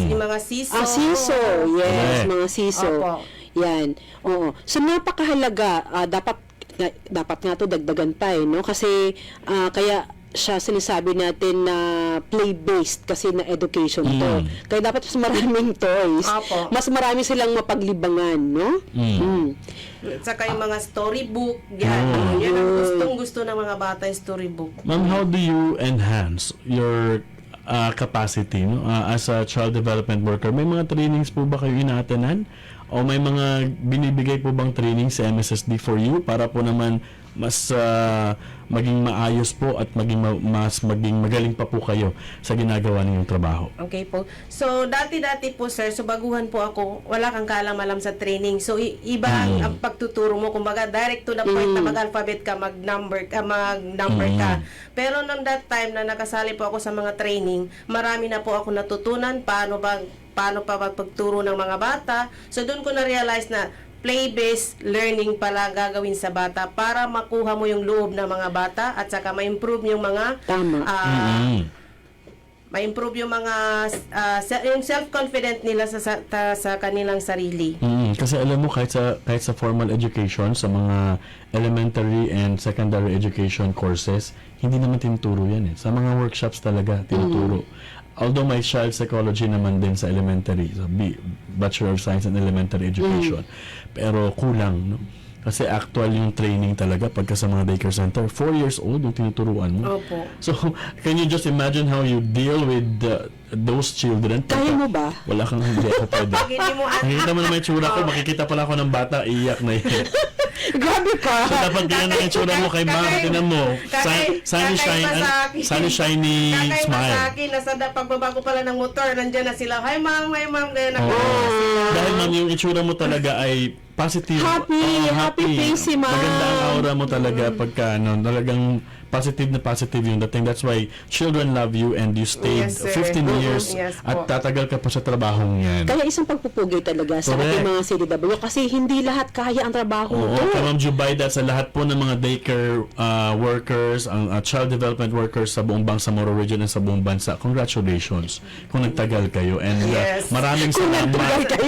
yung mga siso. Siso. Yes, Correct. mga siso. Opo. Yan. Oo. So napakahalaga, dapat nga to dagdagan pa no? Kasi kaya siya sinasabi natin na play-based kasi na education to. Kaya dapat mas maraming toys. Opo. Mas marami silang mapaglibangan, no? Saka yung mga storybook, yan. Yan ang gustong-gusto ng mga bata, yung storybook. Ma'am, how do you enhance your capacity as a child development worker? May mga trainings po ba kayo inaatenan? O may mga binibigay po bang training sa MSSD for you para po naman mas maging maayos po at maging magaling pa po kayo sa ginagawa ninyong trabaho? Okay po. So, dati-dati po, sir, so baguhan po ako, wala kang kaalam-alam sa training. So, iba ang pagtuturo mo. Kumbaga, direct to the point na mag-alphabet ka, mag-number ka. Pero nung that time na nakasali po ako sa mga training, marami na po ako natutunan paano pa magpagturo ng mga bata. So, doon ko na-realize na play-based learning pala gagawin sa bata para makuha mo yung loob ng mga bata at saka ma-improve yung mga ma-improve yung mga yung self-confident nila sa kanilang sarili. Kasi alam mo kahit sa formal education, sa mga elementary and secondary education courses, hindi naman tinuturo yan Sa mga workshops talaga tinuturo. Although may child psychology naman din sa elementary, so Bachelor of Science in Elementary Education. Pero kulang, no? Kasi actual yung training talaga pagka sa mga daycare center. 4 years old yung tinuturuan mo. Opo. So, can you just imagine how you deal with those children? Kaya mo ba? Wala kang hindi ako pwede. Nakikita mo na may tsura ko, makikita pala ako ng bata, iyak na yan. Grabe ka! So, dapat ganyan ang itsura mo kay mama. Tinan mo. Sunny, shiny smile. Sa akin, nasa pagbabago pala ng motor, nandiyan na sila. Hi ma'am, ganyan na Dahil ma'am, yung itsura mo talaga ay positive. Happy face si ma'am. Maganda ang aura mo talaga pagka talagang positive na positive yung dating. That's why children love you and you stayed 15 years at tatagal ka pa sa trabahong yan. Kaya isang pagpupugay talaga sa ating mga CDW kasi hindi lahat kaya ang trabaho kaya Ma'am Jubaida, sa lahat po ng mga daycare workers, ang child development workers sa buong Bangsamoro region at sa buong bansa, congratulations kung nagtagal kayo and maraming salamat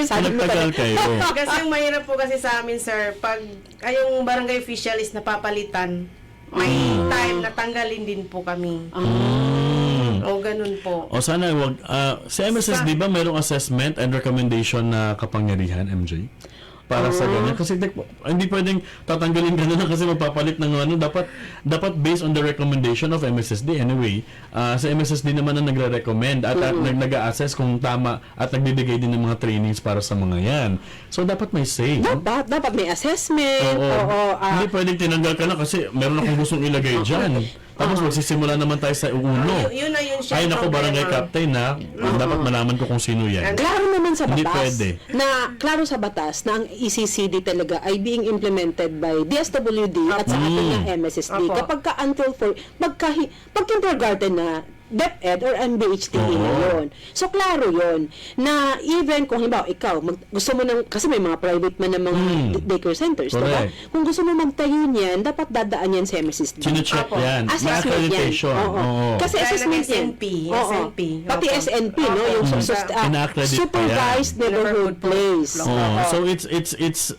kung nagtagal kayo. Kasi yung mahirap po kasi sa amin, sir, pag yung barangay official is napapalitan, may time na tanggalin din po kami. O ganun po. O sana wag sa MSSD ba mayroong assessment and recommendation na kapangyarihan, MJ? Para sa ganyan kasi hindi pwedeng tatanggalin ka na lang kasi magpapalit ng dapat based on the recommendation of MSSD anyway. Sa MSSD naman ang nagre-recommend at nag-a-assess kung tama at nagbibigay din ng mga trainings para sa mga yan. So dapat may say. Dapat may assessment. Hindi pwedeng tinanggal ka na kasi meron akong gustong ilagay dyan. Tapos magsisimula naman tayo sa uno. Yun na yun siya. Ay naku, barangay captain na. Dapat malaman ko kung sino yan. Klaro naman sa Hindi batas. pwede. Klaro sa batas na ang ECCD talaga ay being implemented by DSWD at sa ating MSSD. Kapag ka until pag kindergarten na, DepEd or MBHTE na yun. So, klaro yun. Na even kung halimbawa, ikaw, gusto mo kasi may mga private man ng mga daycare centers, diba? Kung gusto mo magtayo niyan, dapat dadaan yan sa MSSD. Sino-check yan. May accreditation. Kasi assessment yan. SNP. Pati SNP, no? Yung supervised neighborhood place. So, it's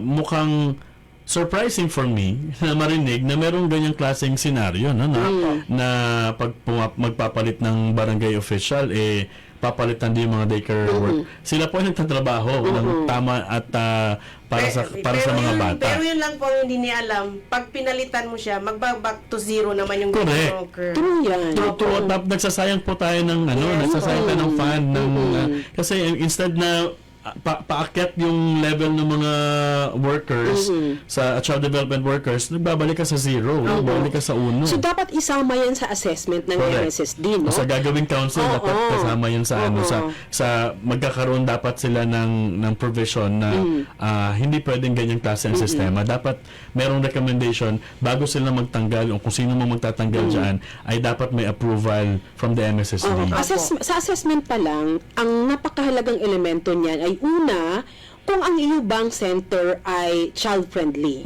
mukhang surprising for me na marinig na merong ganyang klaseng senaryo, no, na pag magpapalit ng barangay official, papalitan din yung mga daycare work. Sila po ay nagtatrabaho ng tama at para sa mga bata. Pero yun lang po ang hindi niya alam. Pag pinalitan mo siya, magbaback to zero naman yung worker. True yan. Totoo. Nagsasayang po tayo ng nagsasayang tayo ng fund ng kasi instead na paakyat yung level ng mga workers sa child development workers, nagbabalik ka sa zero, nagbabalik ka sa uno. So dapat isama yan sa assessment ng MSSD, no? Sa gagawing council dapat kasama yan sa sa magkakaroon dapat sila ng provision na hindi pwedeng ganyang klase ang sistema. Dapat merong recommendation bago sila magtanggal o kung sino man magtatanggal diyan ay dapat may approval from the MSSD. Sa assessment pa lang, ang napakahalagang elemento niyan ay una, kung ang iyong bank center ay child-friendly.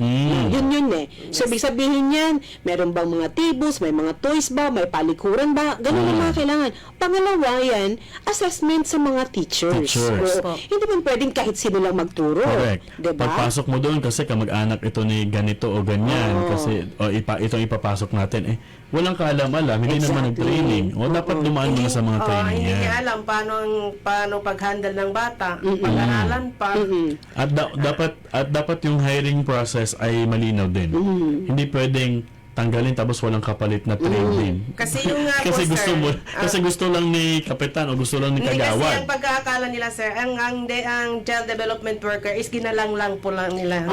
Yun eh. So, ibig sabihin yan, meron bang mga tables, may mga toys ba, may palikuran ba, ganun ang mga kailangan. Pangalawa yan, assessment sa mga teachers. Hindi man pwedeng kahit sino lang magturo. Correct. Diba? Pagpasok mo doon kasi kamag-anak ito ni ganito o ganyan kasi itong ipapasok natin, walang kaalam-alam, hindi naman nag-training. O dapat dumaan muna sa mga training Hindi yan. niya alam paano pag-handle ng bata, pag-aralan pa. At dapat yung hiring process ay malinaw din. Hindi pwedeng tanggalin tapos walang kapalit na training. Kasi yung nga kasi po, gusto sir, mo kasi gusto lang ni kapitan o gusto lang ni hindi kasi kagawad. ang pagkakala nila, sir, ang child development worker is ginalang-lang po lang nila.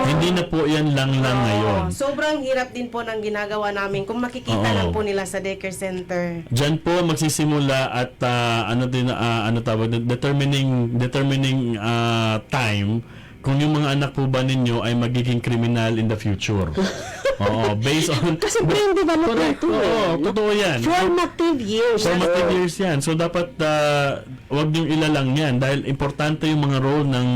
Hindi na po yan lang ngayon. Sobrang hirap din po ng ginagawa namin kung makikita lang po nila sa daycare center. Diyan po magsisimula at determining time kung yung mga anak po ba ninyo ay magiging criminal in the future. Based on... Kasi brain development to totoo yan. Formative years. Formative years yan. So, dapat wag niyong ilalang yan dahil importante yung mga role ng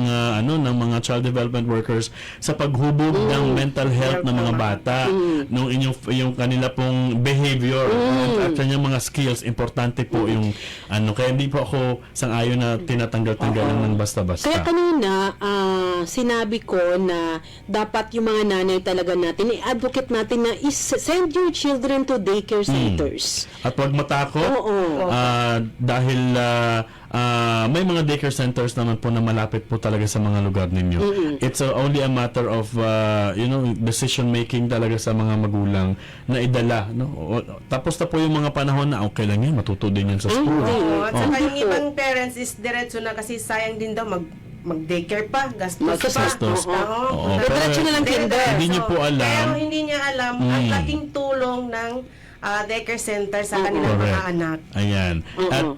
ng mga child development workers sa paghubog ng mental health ng mga bata, nung yung kanila pong behavior at kanyang mga skills. Importante po yung kaya hindi po ako sang-ayon na tinatanggal-tanggalan ng basta-basta. Kaya kanina, sinabi ko na dapat yung mga nanay talaga natin, i-advocate natin na send your children to daycare centers. At wag matakot dahil may mga daycare centers naman po na malapit po talaga sa mga lugar ninyo. It's only a matter of decision making talaga sa mga magulang na idala, no? Tapos na po yung mga panahon na okay lang yan, matuto din yan sa school. At saka yung ibang parents is diretso na kasi sayang din daw mag-daycare pa, gastos pa. Diretso na lang kinder. Hindi niyo po alam. Pero hindi niya alam ang laking tulong ng daycare center sa kanilang mga anak. Ayan. At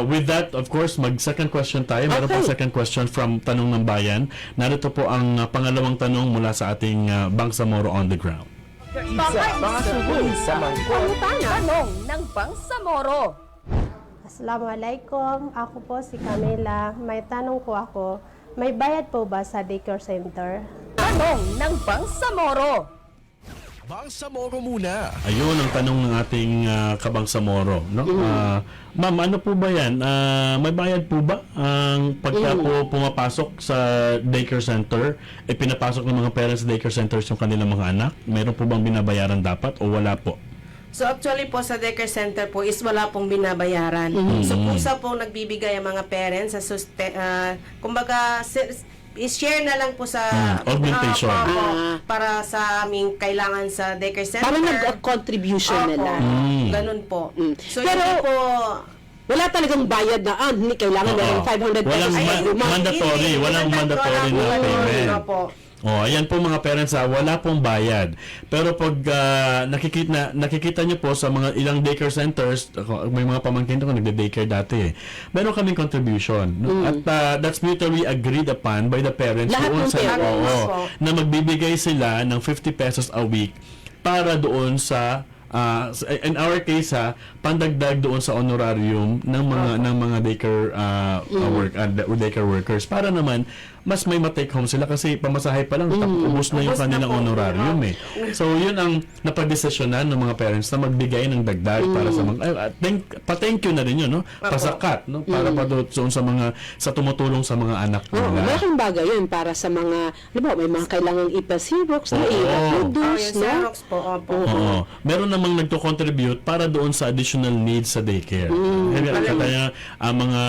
with that, of course, mag-second question tayo. Meron pa second question from Tanong ng Bayan. Narito po ang pangalawang tanong mula sa ating Bangsamoro on the Ground. Tanong ng Bangsamoro. Assalamualaikum. Ako po si Camila. May tanong po ako. May bayad po ba sa daycare center? Tanong ng Bangsamoro. Bangsamoro muna. Ayun ang tanong ng ating kabangsamoro, no? Ma'am, ano po ba 'yan? May bayad po ba ang pagka po pumapasok sa daycare center? Pinapasok ng mga parents sa daycare centers yung kanilang mga anak? Meron po bang binabayaran dapat o wala po? So actually po sa daycare center po is wala pong binabayaran. So kusa po nagbibigay ang mga parents sa kumbaga i-share na lang po sa augmentation para sa aming kailangan sa daycare center. Para nag-contribution nila. Ganun po. So pero hindi po wala talagang bayad na hindi kailangan na 500 pesos. Walang mandatory na payment. Ayan po mga parents, wala pong bayad. Pero pag nakikita nyo po sa mga ilang daycare centers, may mga pamangkin ko nagde-daycare dati meron kaming contribution. No? At that's mutually agreed upon by the parents. Lahat ng parents. Na magbibigay sila ng 50 pesos a week para doon sa in our case pandagdag doon sa honorarium ng mga daycare daycare workers para naman mas may ma-take home sila kasi pamasahe pa lang, ubos na yung kanilang honorarium eh. So, yun ang napagdesisyonan ng mga parents na magbigay ng dagdag para sa mga, pa-thank you na rin yun, no? Pasakat, no? Para pa doon sa tumutulong sa mga anak nila. Malaking bagay yun para sa mga, may mga kailangang ipa-Xerox, i-produce, no? Oo. Meron namang nagto-contribute para doon sa additional needs sa daycare. Kaya ang mga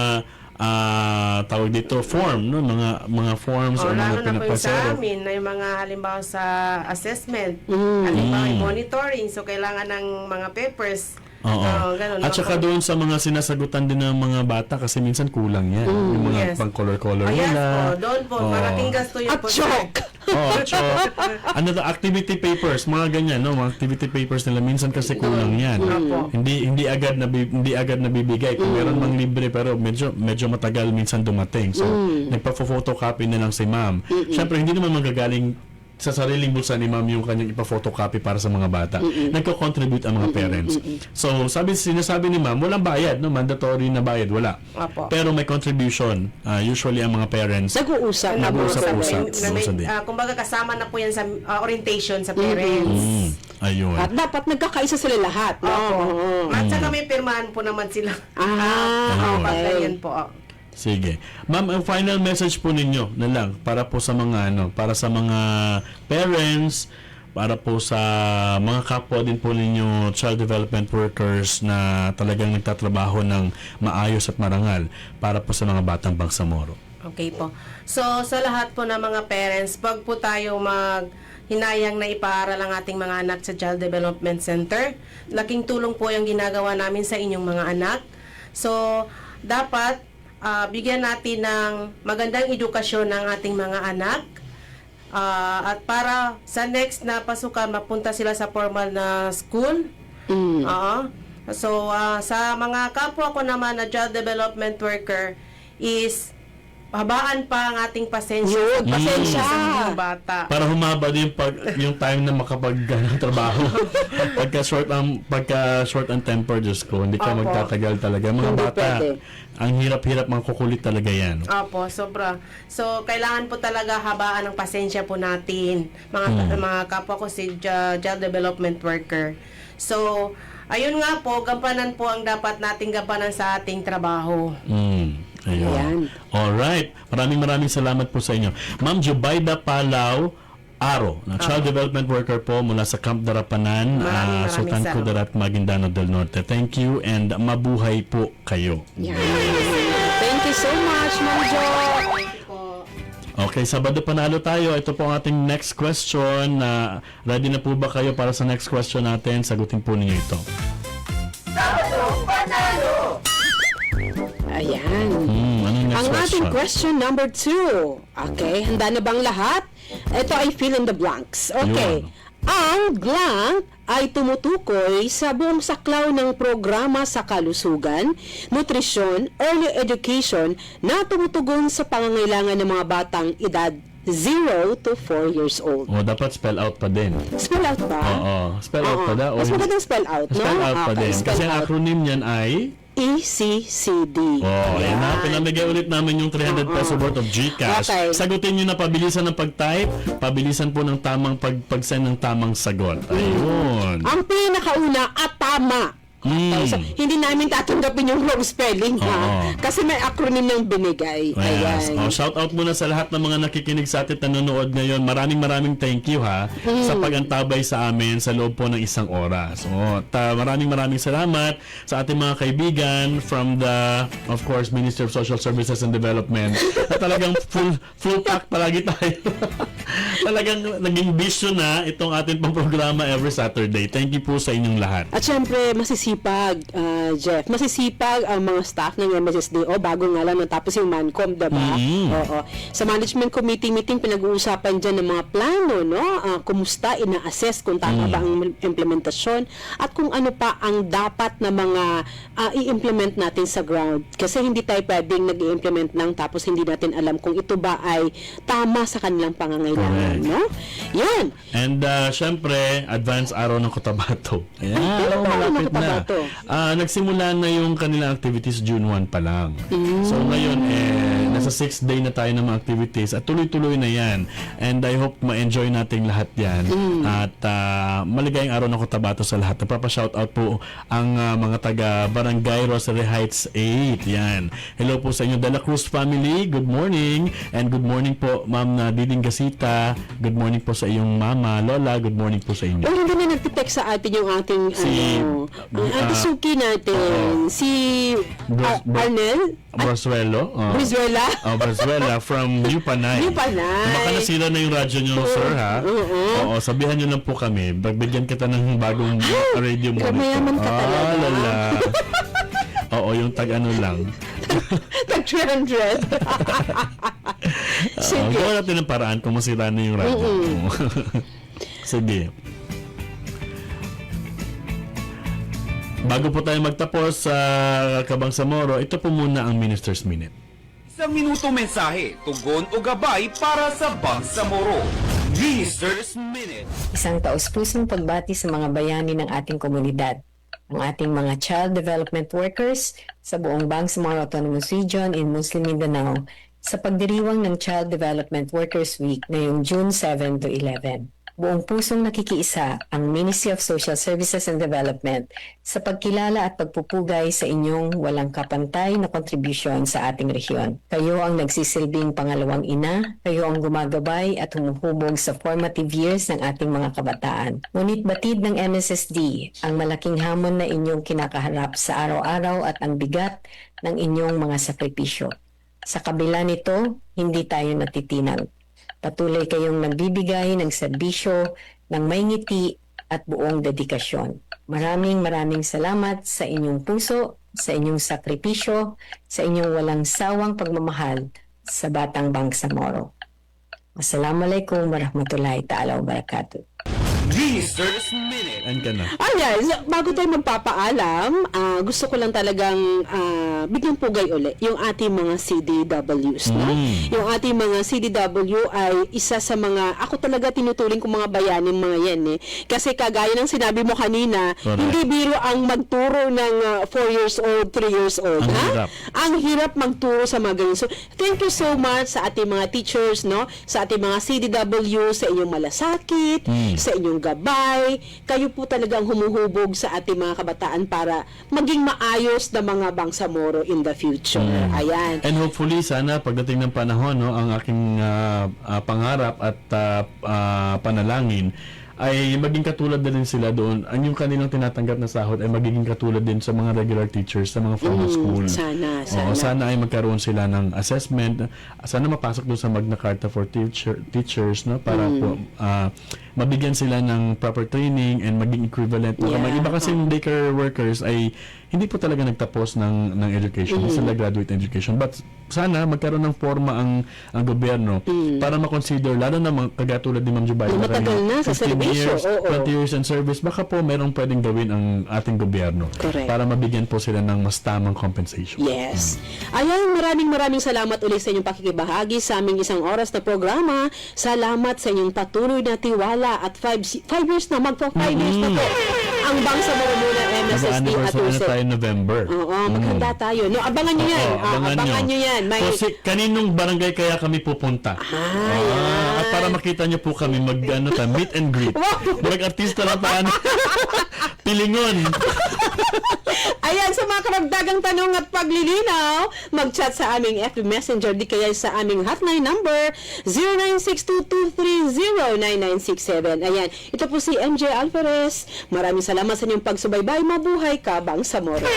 tawag dito form, no, mga forms o mga lalo na po yung sa pinapasero. amin na yung mga halimbawa sa assessment, halimbawa yung monitoring, so kailangan ng mga papers. Ganun, At saka doon sa mga sinasagutan din ng mga bata kasi minsan kulang yan. Yung mga pang color-color nila. Doon po, malaking gasto yun po. Ano to, activity papers, mga ganyan, no? Mga activity papers nila minsan kasi kulang yan. Hindi agad nabibigay. Kung meron mang libre pero medyo matagal minsan dumating. So, nagpa-photocopy na lang si ma'am. Syempre hindi naman magagaling sa sariling bulsa ni ma'am yung kanyang ipa-photocopy para sa mga bata. Nagko-contribute ang mga parents. So, sinasabi ni ma'am, walang bayad, no? Mandatory na bayad, wala. Pero may contribution. Usually ang mga parents nag-uusap. Kumbaga kasama na po yan sa orientation sa parents. Ayun. At dapat nagkakaisa sila lahat. At saka may pirmahan po naman sila. Ganyan po. Sige. Ma'am, ang final message po ninyo na lang para po sa mga para sa mga parents, para po sa mga kapwa din po ninyo child development workers na talagang nagtatrabaho ng maayos at marangal para po sa mga batang Bangsamoro. Okay po. So, sa lahat po ng mga parents, pag po tayo hinayang na ipaaral ang ating mga anak sa Child Development Center, laking tulong po yung ginagawa namin sa inyong mga anak. So, dapat bigyan natin ng magandang edukasyon ng ating mga anak at para sa next na pasukan mapunta sila sa formal na school. So sa mga kapwa ko naman na child development worker is habaan pa ang ating pasensya sa mga bata. Para humaba din yung time na makapag trabaho. pagka short ang temper, Diyos ko, hindi ka magtatagal talaga. Mga bata, ang hirap-hirap kukulit talaga yan. Opo, sobra. So, kailangan po talaga habaan ang pasensya po natin, mga kapwa ko si child development worker. So, ayun nga po, gampanan po ang dapat nating gampanan sa ating trabaho. Ayan. Alright. Maraming salamat po sa inyo. Ma'am Jubaida Palau Aro, na Child Development Worker po mula sa Camp Darapanan, Sultan Kudarat, Maguindano del Norte. Thank you and mabuhay po kayo. Thank you so much, Ma'am Jo. Okay, Sabado Panalo tayo. Ito po ang ating next question. Ready na po ba kayo para sa next question natin? Sagutin po ninyo ito. Sabado Panalo! Ayan. Ang ating question number 2. Okay, handa na bang lahat? Ito ay fill in the blanks. Okay. Ang blank ay tumutukoy sa buong saklaw ng programa sa kalusugan, nutrisyon, early education na tumutugon sa pangangailangan ng mga batang edad 0 to 4 years old. Dapat spell out pa din. Spell out ba? Oo. Spell out pa da. Mas magandang spell out, no? Spell out pa din. Kasi ang acronym niyan ay ECCD. Ayan na. Pinamigay ulit namin yung 300 peso worth of GCash. Okay. Sagutin nyo na pabilisan ng pag-type, pabilisan po ng tamang pag-send ng tamang sagot. Ayun. Ang pinakauna at tama. So, hindi namin tatanggapin yung wrong spelling, ha? Kasi may acronym ng binigay. Ayan. Shout out muna sa lahat ng mga nakikinig sa atin, nanonood ngayon. Maraming thank you, ha, sa pag-antabay sa amin sa loob po ng isang oras. Maraming salamat sa ating mga kaibigan from the, of course, Ministry of Social Services and Development. At talagang full pack palagi tayo. Talagang naging bisyo na itong ating pang programa every Saturday. Thank you po sa inyong lahat. At syempre, Jeff, masisipag ang mga staff ng MSSDO bago nga lang natapos yung MANCOM, diba? Oo. Sa management committee meeting, pinag-uusapan dyan ng mga plano, no? Kumusta, ina-assess kung tama ba ang implementasyon at kung ano pa ang dapat na mga i-implement natin sa ground. Kasi hindi tayo pwedeng nag-i-implement lang tapos hindi natin alam kung ito ba ay tama sa kanilang pangangailangan, no? Yun. And syempre, advance araw ng Cotabato. Ayan, malapit na. Nagsimula na yung kanilang activities June 1 pa lang. So ngayon, nasa 6th day na tayo ng mga activities at tuloy-tuloy na yan. And I hope ma-enjoy nating lahat yan. At maligayang araw ng Cotabato sa lahat. Nagpapa-shoutout po ang mga taga Barangay Rosary Heights 8. Yan. Hello po sa inyo, Dela Cruz family. Good morning. And good morning po, Ma'am Diding Gasita. Good morning po sa iyong mama, Lola. Good morning po sa inyo. Oh, hindi na nagtitext sa atin yung ating ang Suki natin. Si Arnel? Brasuelo. Brizuela? Brasuela from New Panay. New Panay. Baka nasira na yung radyo nyo, sir, ha? Oo, sabihan nyo lang po kami. Bagbigyan kita ng bagong radio monitor. Mayaman ka talaga. Lala. Oo, yung tag-ano lang. Tag 300. Sige. Gawa natin ng paraan kung masira na yung radyo. Sige. Bago po tayo magtapos sa Kabangsamoro, ito po muna ang Minister's Minute. Isang minuto mensahe, tugon o gabay para sa Bangsamoro. Minister's Minute. Isang taus-pusong pagbati sa mga bayani ng ating komunidad, ang ating mga child development workers sa buong Bangsamoro Autonomous Region in Muslim Mindanao sa pagdiriwang ng Child Development Workers Week ngayong June 7 to 11. Buong pusong nakikiisa ang Ministry of Social Services and Development sa pagkilala at pagpupugay sa inyong walang kapantay na kontribusyon sa ating rehiyon. Kayo ang nagsisilbing pangalawang ina, kayo ang gumagabay at humuhubog sa formative years ng ating mga kabataan. Ngunit batid ng MSSD ang malaking hamon na inyong kinakaharap sa araw-araw at ang bigat ng inyong mga sakripisyo. Sa kabila nito, hindi tayo natitinag. Patuloy kayong nagbibigay ng serbisyo ng may ngiti at buong dedikasyon. Maraming salamat sa inyong puso, sa inyong sakripisyo, sa inyong walang sawang pagmamahal sa Batang Bangsamoro. Assalamualaikum warahmatullahi ta'ala wabarakatuh. Minister's Minute. And ka na. Ayan, bago tayo magpapaalam, gusto ko lang talagang biglang pugay uli yung ating mga CDWs. No? Yung ating mga CDW ay isa sa mga, ako talaga tinuturing kong mga bayaning mga yan. Kasi kagaya ng sinabi mo kanina, hindi biro ang magturo ng 4 years old, 3 years old. Ang hirap magturo sa mga ganyan. So, thank you so much sa ating mga teachers, no? Sa ating mga CDW, sa inyong malasakit, sa inyong gabay. Kayo po talagang humuhubog sa ating mga kabataan para maging maayos na mga Bangsamoro in the future. Ayan. And hopefully, sana pagdating ng panahon, no, ang aking pangarap at panalangin ay maging katulad na rin sila doon. Ang yung kanilang tinatanggap na sahod ay magiging katulad din sa mga regular teachers sa mga formal school. Sana. Sana ay magkaroon sila ng assessment. Sana mapasok doon sa Magna Carta for teachers, no, para po mabigyan sila ng proper training and maging equivalent. May iba kasi yung daycare workers ay hindi po talaga nagtapos ng education, hindi sila graduate education. But sana magkaroon ng forma ang gobyerno para makonsider, lalo na kagatulad ni Ma'am Jubail, matagal na sa 15 years, 20 years in service, baka po merong pwedeng gawin ang ating gobyerno. Correct. Para mabigyan po sila ng mas tamang compensation. Yes. Ayan, maraming salamat ulit sa inyong pakikibahagi sa aming isang oras na programa. Salamat sa inyong patuloy na tiwala at 5 years na, magpa 5 years na po ang Bangsamoro muna MSSD at USEC. Tayo November. Oo, maghanda tayo. No, abangan nyo yan. Abangan nyo yan. Kasi kaninong barangay kaya kami pupunta? At para makita nyo po kami meet and greet. Mag-artista na paano? Pilingon. Ayan, sa mga karagdagang tanong at paglilinaw, mag-chat sa aming FB Messenger, di kaya sa aming hotline number 0962-230-9967. Ayan, ito po si MJ Alvarez. Maraming salamat sa inyong pagsubaybay. Mabuhay ka, Bangsamoro.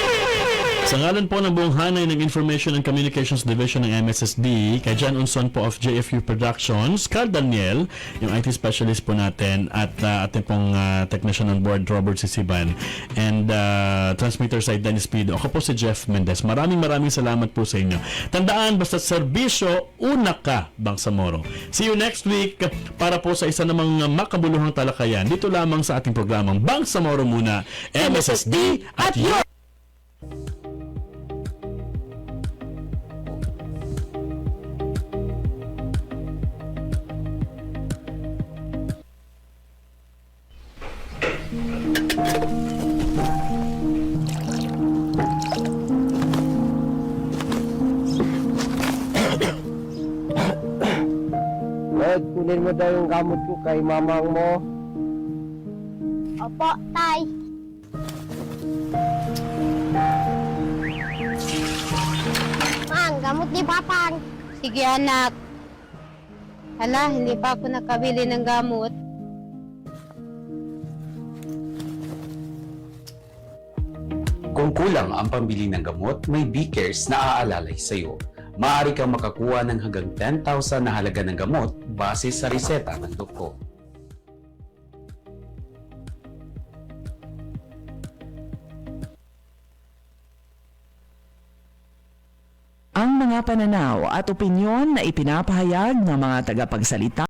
Sa ngalan po ng buong hanay ng Information and Communications Division ng MSSD, kay John Unson po of JFU Productions, Carl Daniel, yung IT specialist po natin, at ating pong technician on board, Robert Sisiban, and transmitter side Dennis Pido. Ako po si Jeff Mendez. Maraming salamat po sa inyo. Tandaan, basta serbisyo, una ka, Bangsamoro. See you next week para po sa isa namang makabuluhang talakayan dito lamang sa ating programang Bangsamoro Muna, MSSD at your Kunin mo daw yung gamot ko kay mamang mo. Opo, tay. Mang, gamot ni Papang. Sige anak. Hala, hindi pa ako nakabili ng gamot. Kung kulang ang pambili ng gamot, may B-Cares na aalalay sa iyo. Maaari kang makakuha ng hanggang 10,000 na halaga ng gamot base sa reseta ng doktor. Ang mga pananaw at opinyon na ipinapahayag ng mga tagapagsalita